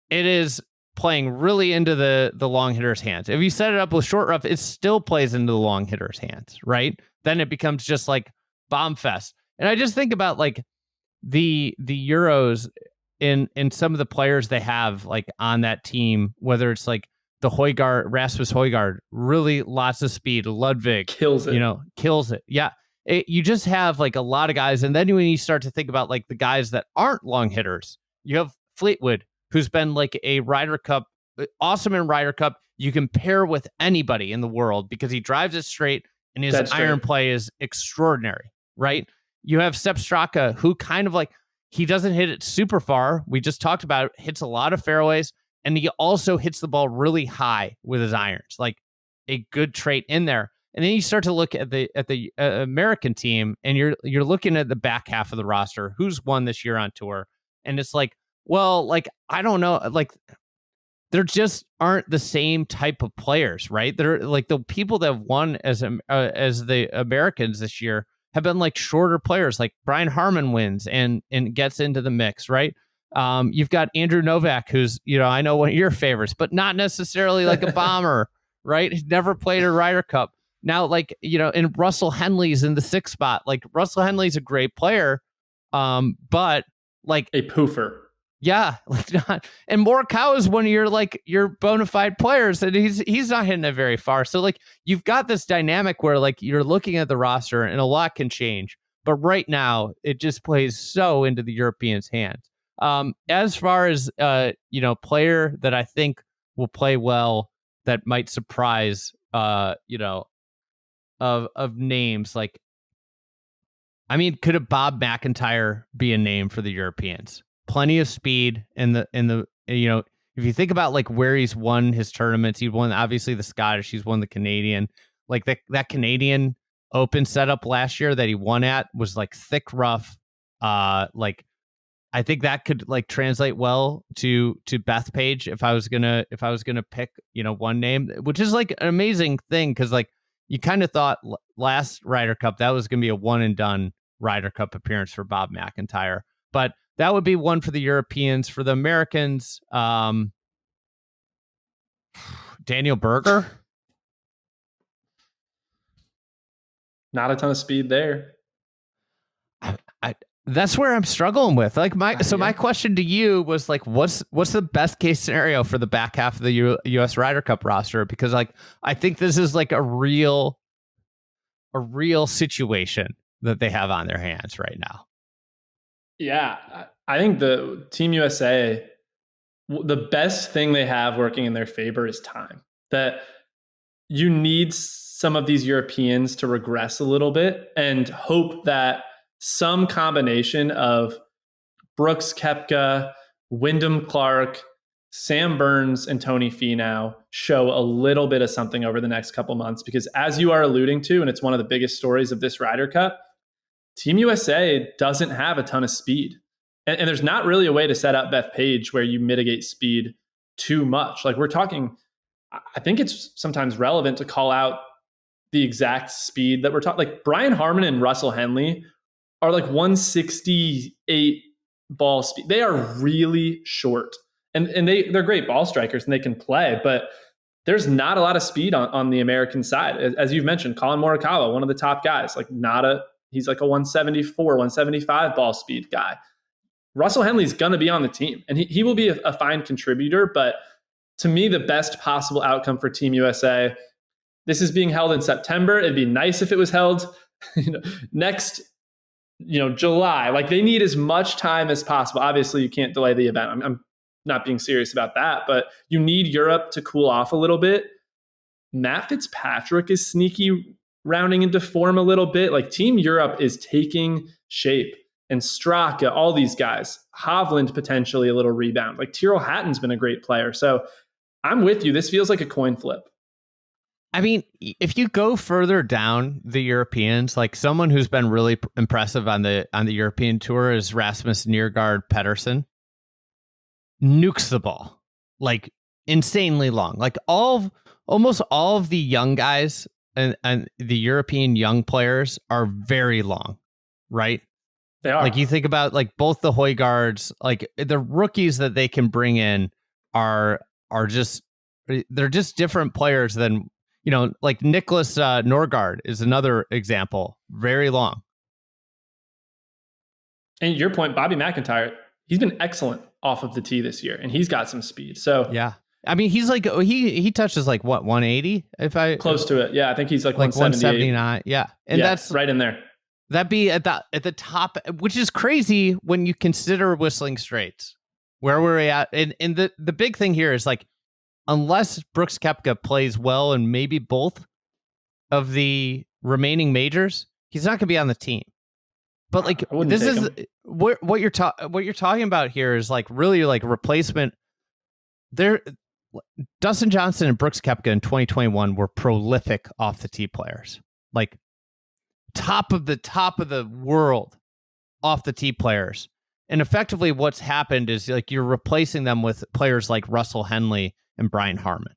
it is playing really into the long hitter's hands. If you set it up with short rough, it still plays into the long hitter's hands, right? Then it becomes just like bomb fest. And I just think about like the Euros in some of the players they have like on that team, whether it's like the Rasmus Højgaard, really lots of speed. Ludwig kills it. Kills it. Yeah. You just have like a lot of guys. And then when you start to think about like the guys that aren't long hitters, you have Fleetwood, who's been like a Ryder Cup, awesome in Ryder Cup. You can pair with anybody in the world because he drives it straight and his iron play is extraordinary, right? You have Sepp Straa, who kind of like, he doesn't hit it super far. We just talked about it, hits a lot of fairways, and he also hits the ball really high with his irons, like a good trait in there. And then you start to look at the American team, and you're looking at the back half of the roster, who's won this year on tour, and it's like, well, like I don't know, like there just aren't the same type of players, right? They're like the people that have won as the Americans this year have been like shorter players, like Brian Harman wins and gets into the mix, right? You've got Andrew Novak, who's, I know one of your favorites, but not necessarily like a bomber, right? He's never played a Ryder Cup. Now, like, and Russell Henley's in the 6th spot. Like Russell Henley's a great player, but like a poofer. Yeah, like not. And Morikawa is one of your bona fide players, and he's not hitting it very far. So like you've got this dynamic where like you're looking at the roster and a lot can change, but right now it just plays so into the Europeans' hands. As far as player that I think will play well that might surprise of names, like I mean, could a Bob McIntyre be a name for the Europeans? Plenty of speed in the if you think about like where he's won his tournaments, he won obviously the Scottish, he's won the Canadian, like that Canadian Open setup last year that he won at was like thick rough. Like I think that could like translate well to Bethpage if I was gonna pick one name, which is like an amazing thing because like you kind of thought last Ryder Cup that was gonna be a one and done Ryder Cup appearance for Bob McIntyre, but that would be one for the Europeans. For the Americans, Daniel Berger. Not a ton of speed there. That's where I'm struggling with. Like my question to you was like, what's the best case scenario for the back half of the U.S. Ryder Cup roster? Because like I think this is like a real situation that they have on their hands right now. Yeah, I think the Team USA, the best thing they have working in their favor is time. That you need some of these Europeans to regress a little bit and hope that some combination of Brooks Koepka, Wyndham Clark, Sam Burns, and Tony Finau show a little bit of something over the next couple months. Because as you are alluding to, and it's one of the biggest stories of this Ryder Cup, Team USA doesn't have a ton of speed. And there's not really a way to set up Bethpage where you mitigate speed too much. Like we're talking, I think it's sometimes relevant to call out the exact speed that we're talking. Like Brian Harman and Russell Henley are like 168 ball speed. They are really short. And they're great ball strikers and they can play, but there's not a lot of speed on the American side. As you've mentioned, Colin Morikawa, one of the top guys, like he's like a 174, 175 ball speed guy. Russell Henley's going to be on the team, and he will be a fine contributor. But to me, the best possible outcome for Team USA, this is being held in September. It'd be nice if it was held next July. Like they need as much time as possible. Obviously, you can't delay the event. I'm not being serious about that, but you need Europe to cool off a little bit. Matt Fitzpatrick is sneaky rounding into form a little bit. Like Team Europe is taking shape. And Straka, all these guys, Hovland potentially a little rebound. Like Tyrrell Hatton's been a great player. So I'm with you. This feels like a coin flip. I mean, if you go further down the Europeans, like someone who's been really impressive on the European tour is Rasmus Nørgaard Pedersen. Nukes the ball like insanely long. Like almost all of the young guys and the European young players are very long, right? They are. Like you think about like both the Højgaards, like the rookies that they can bring in are just they're just different players than, you know, like Nicholas Nørgaard is another example. Very long. And your point, Bobby McIntyre, he's been excellent off of the tee this year, and he's got some speed. So yeah, I mean, he's like he touches like what 180 if I close to it. Yeah, I think he's like 179. Yeah, and that's right in there. That'd be at the top, which is crazy when you consider Whistling Straits, where we're at. And the big thing here is like, unless Brooks Koepka plays well and maybe both of the remaining majors, he's not going to be on the team. But like this is what you're talking about here is like really like replacement. Dustin Johnson and Brooks Koepka in 2021 were prolific off the tee players, like top of the world off the tee players. And effectively, what's happened is like you're replacing them with players like Russell Henley and Brian Harman.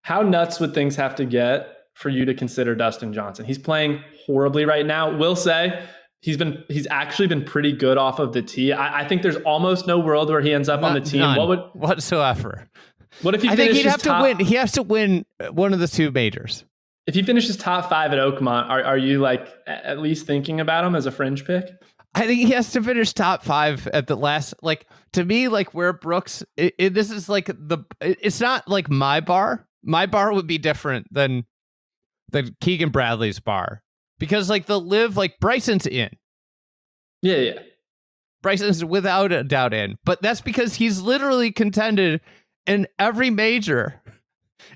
How nuts would things have to get for you to consider Dustin Johnson? He's playing horribly right now. Will say he's actually been pretty good off of the tee. I think there's almost no world where he ends up on the team. Whatsoever. What if he? I think he'd have to win. He has to win one of the two majors. If he finishes top 5 at Oakmont, are you like at least thinking about him as a fringe pick? I think he has to finish top 5 at the last. Like to me, like where Brooks, this is like it's not like my bar. My bar would be different than Keegan Bradley's bar because like the live like Bryson's in. Yeah. Bryson's without a doubt in, but that's because he's literally contended in every major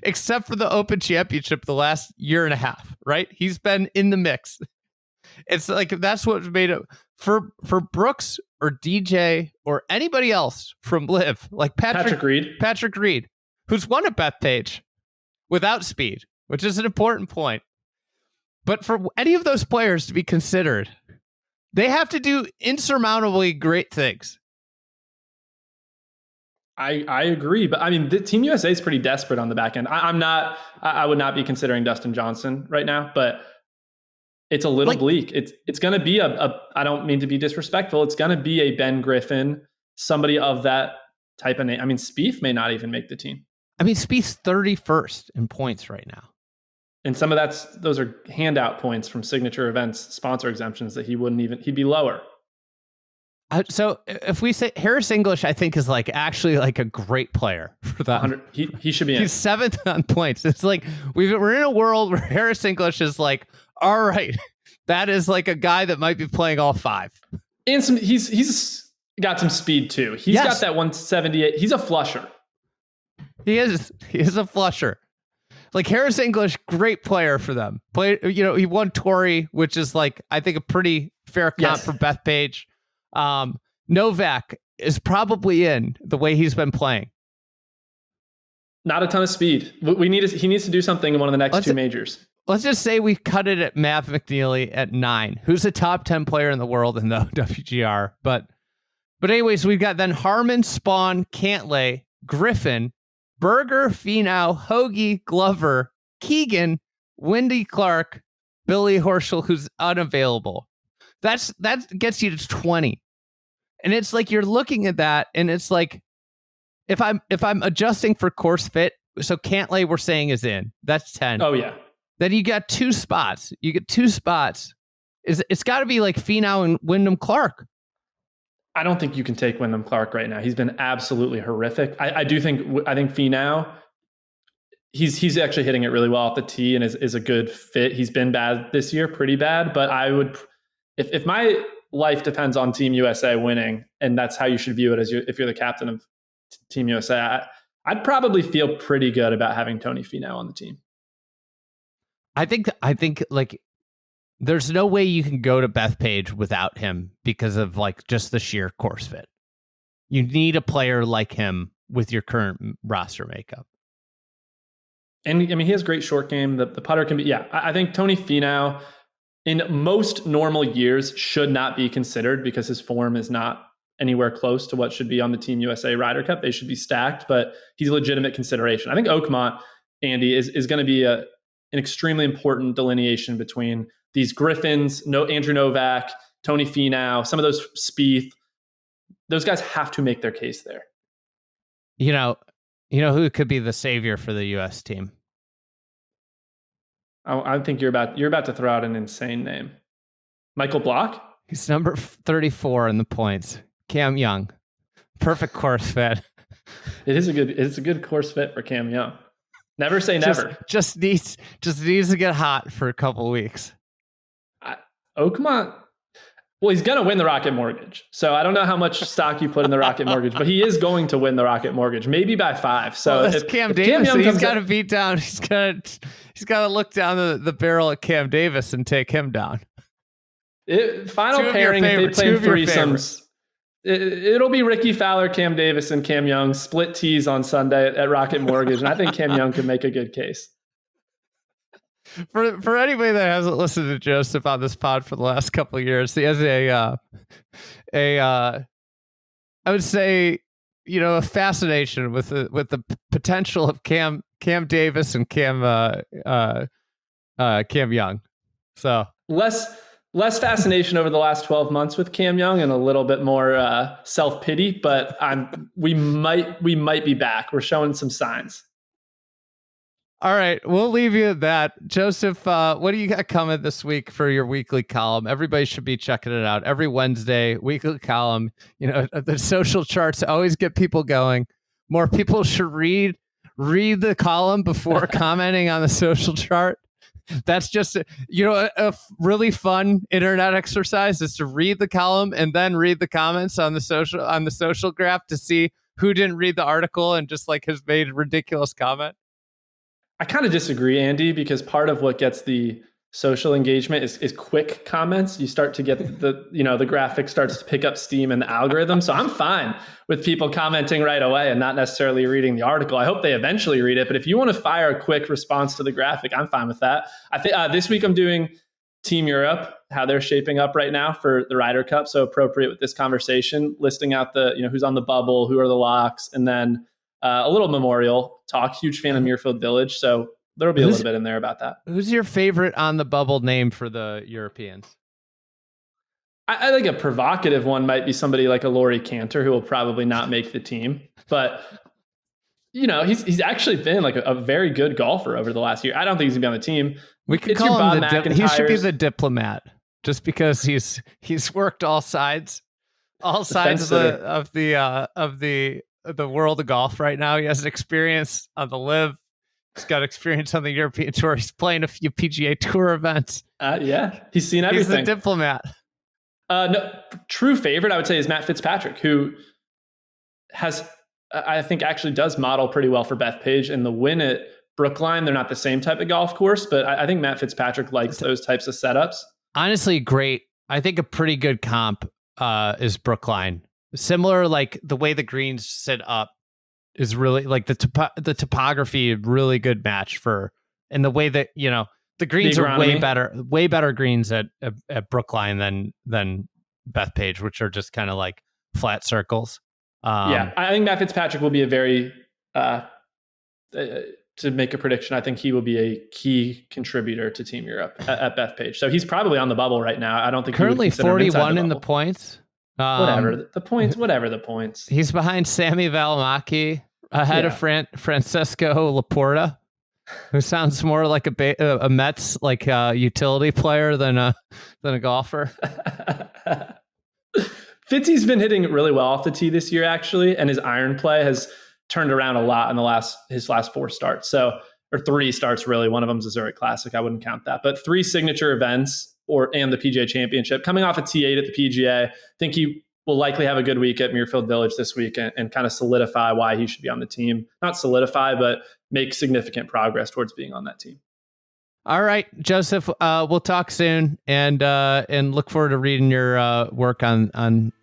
except for the Open Championship the last year and a half, right? He's been in the mix. It's like that's what made it for Brooks or DJ or anybody else from Live, like Patrick Reed, who's won a Bethpage without speed, which is an important point. But for any of those players to be considered, they have to do insurmountably great things. I agree, but I mean, the Team USA is pretty desperate on the back end. I would not be considering Dustin Johnson right now, but it's a little bleak. It's going to be I don't mean to be disrespectful. It's going to be a Ben Griffin, somebody of that type of name. I mean, Spieth may not even make the team. I mean, Spieth's 31st in points right now. And some of those are handout points from signature events, sponsor exemptions that he'd be lower. So if we say Harris English, I think is like actually like a great player for that. He should be in. He's 7th on points. It's like we're in a world where Harris English is like, all right, that is like a guy that might be playing all 5. And he's got some speed too. He's got that 178. He's a flusher. He is a flusher. Like Harris English, great player for them. He won Torrey, which is like I think a pretty fair comp for Bethpage. Novak is probably in the way he's been playing. Not a ton of speed. He needs to do something in one of the next 2 majors. Let's just say we cut it at Matt McNeely at 9, who's a top 10 player in the world in the WGR. But anyways, we've got then Harman, Spawn, Cantlay, Griffin, Berger, Finau, Hoagie, Glover, Keegan, Wendy Clark, Billy Horschel, who's unavailable. That gets you to 20. And it's like you're looking at that and it's like if I'm adjusting for course fit, so Cantlay we're saying is in. That's 10. Oh yeah. Then you got 2 spots. You get 2 spots. It's got to be like Finau and Wyndham Clark. I don't think you can take Wyndham Clark right now. He's been absolutely horrific. I think Finau, he's actually hitting it really well off the tee and is a good fit. He's been bad this year, pretty bad, but I would if my life depends on Team USA winning, and that's how you should view it if you're the captain of Team USA, I'd probably feel pretty good about having Tony Finau on the team. I think like there's no way you can go to Bethpage without him because of like just the sheer course fit. You need a player like him with your current roster makeup. And I mean, he has great short game. The putter can be, yeah. I think Tony Finau in most normal years should not be considered because his form is not anywhere close to what should be on the Team USA Ryder Cup. They should be stacked, but he's a legitimate consideration. I think Oakmont, Andy, is going to be an extremely important delineation between these Griffins, Andrew Novak, Tony Finau, some of those Spieth. Those guys have to make their case there. You know who could be the savior for the U.S. team? I think you're about to throw out an insane name. Michael Block? He's number 34 in the points. Cam Young. Perfect course fit. It's a good course fit for Cam Young. Never say never. Just needs to get hot for a couple weeks. Oakmont, well, he's going to win the Rocket Mortgage. So I don't know how much stock you put in the Rocket Mortgage, but he is going to win the Rocket Mortgage, maybe by 5. So if Cam Davis, he's got to beat down. He's got to look down the barrel at Cam Davis and take him down. Final pairing, if they play threesomes, it'll be Ricky Fowler, Cam Davis, and Cam Young split tees on Sunday at Rocket Mortgage, and I think Cam Young can make a good case. For anybody that hasn't listened to Joseph on this pod for the last couple of years, he has I would say, a fascination with the potential of Cam Davis and Cam Young. So less fascination over the last 12 months with Cam Young and a little bit more self-pity, but we might be back. We're showing some signs. All right, we'll leave you at that. Joseph, what do you got coming this week for your weekly column? Everybody should be checking it out. Every Wednesday, weekly column. The social charts always get people going. More people should read the column before commenting on the social chart. That's just a really fun internet exercise is to read the column and then read the comments on the social graph to see who didn't read the article and just has made a ridiculous comment. I kind of disagree, Andy, because part of what gets the social engagement is quick comments. You start to get the graphic starts to pick up steam in the algorithm. So I'm fine with people commenting right away and not necessarily reading the article. I hope they eventually read it. But if you want to fire a quick response to the graphic, I'm fine with that. I think this week I'm doing Team Europe, how they're shaping up right now for the Ryder Cup. So appropriate with this conversation, listing out who's on the bubble, who are the locks, and then a little memorial talk. Huge fan of Muirfield Village, so there'll be a little bit in there about that. Who's your favorite on the bubble name for the Europeans? I think a provocative one might be somebody like a Laurie Cantor, who will probably not make the team. But he's actually been a very good golfer over the last year. I don't think he's gonna be on the team. We could call him he should be the diplomat, just because he's worked all sides of the world of golf right now. He has experience on the LIV. He's got experience on the European Tour. He's playing a few PGA Tour events. He's seen everything. He's the diplomat. No, true favorite, I would say, is Matt Fitzpatrick, who has, I think, actually does model pretty well for Bethpage. And the win at Brookline, they're not the same type of golf course, but I think Matt Fitzpatrick likes those types of setups. Honestly, great. I think a pretty good comp is Brookline. Similar, the way the greens sit up is really the topography, really good match and the way that the greens are way better greens at Brookline than Bethpage, which are just kind of flat circles. I think Matt Fitzpatrick will be a very to make a prediction. I think he will be a key contributor to Team Europe at Bethpage. So he's probably on the bubble right now. I don't think currently 41 in the points. Whatever the points. He's behind Sammy Valimaki, ahead of Francesco Laporta, who sounds more like a Mets utility player than a golfer. Fitzy's been hitting really well off the tee this year, actually, and his iron play has turned around a lot in his last 4 starts. Or 3 starts, really. One of them's a Zurich Classic. I wouldn't count that, but 3 signature events. And the PGA Championship. Coming off a T8 at the PGA, I think he will likely have a good week at Muirfield Village this week and kind of solidify why he should be on the team. Not solidify, but make significant progress towards being on that team. All right, Joseph, we'll talk soon and look forward to reading your work on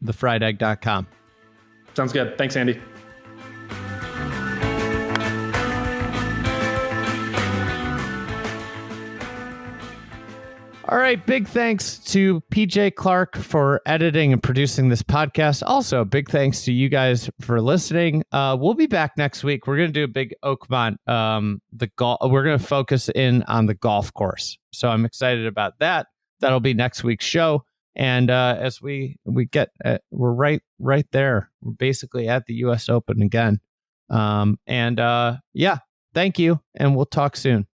thefriedegg.com. Sounds good. Thanks, Andy. All right. Big thanks to PJ Clark for editing and producing this podcast. Also, big thanks to you guys for listening. We'll be back next week. We're going to do a big Oakmont. We're going to focus in on the golf course. So I'm excited about that. That'll be next week's show. And as we get, we're right there. We're basically at the U.S. Open again. Thank you. And we'll talk soon.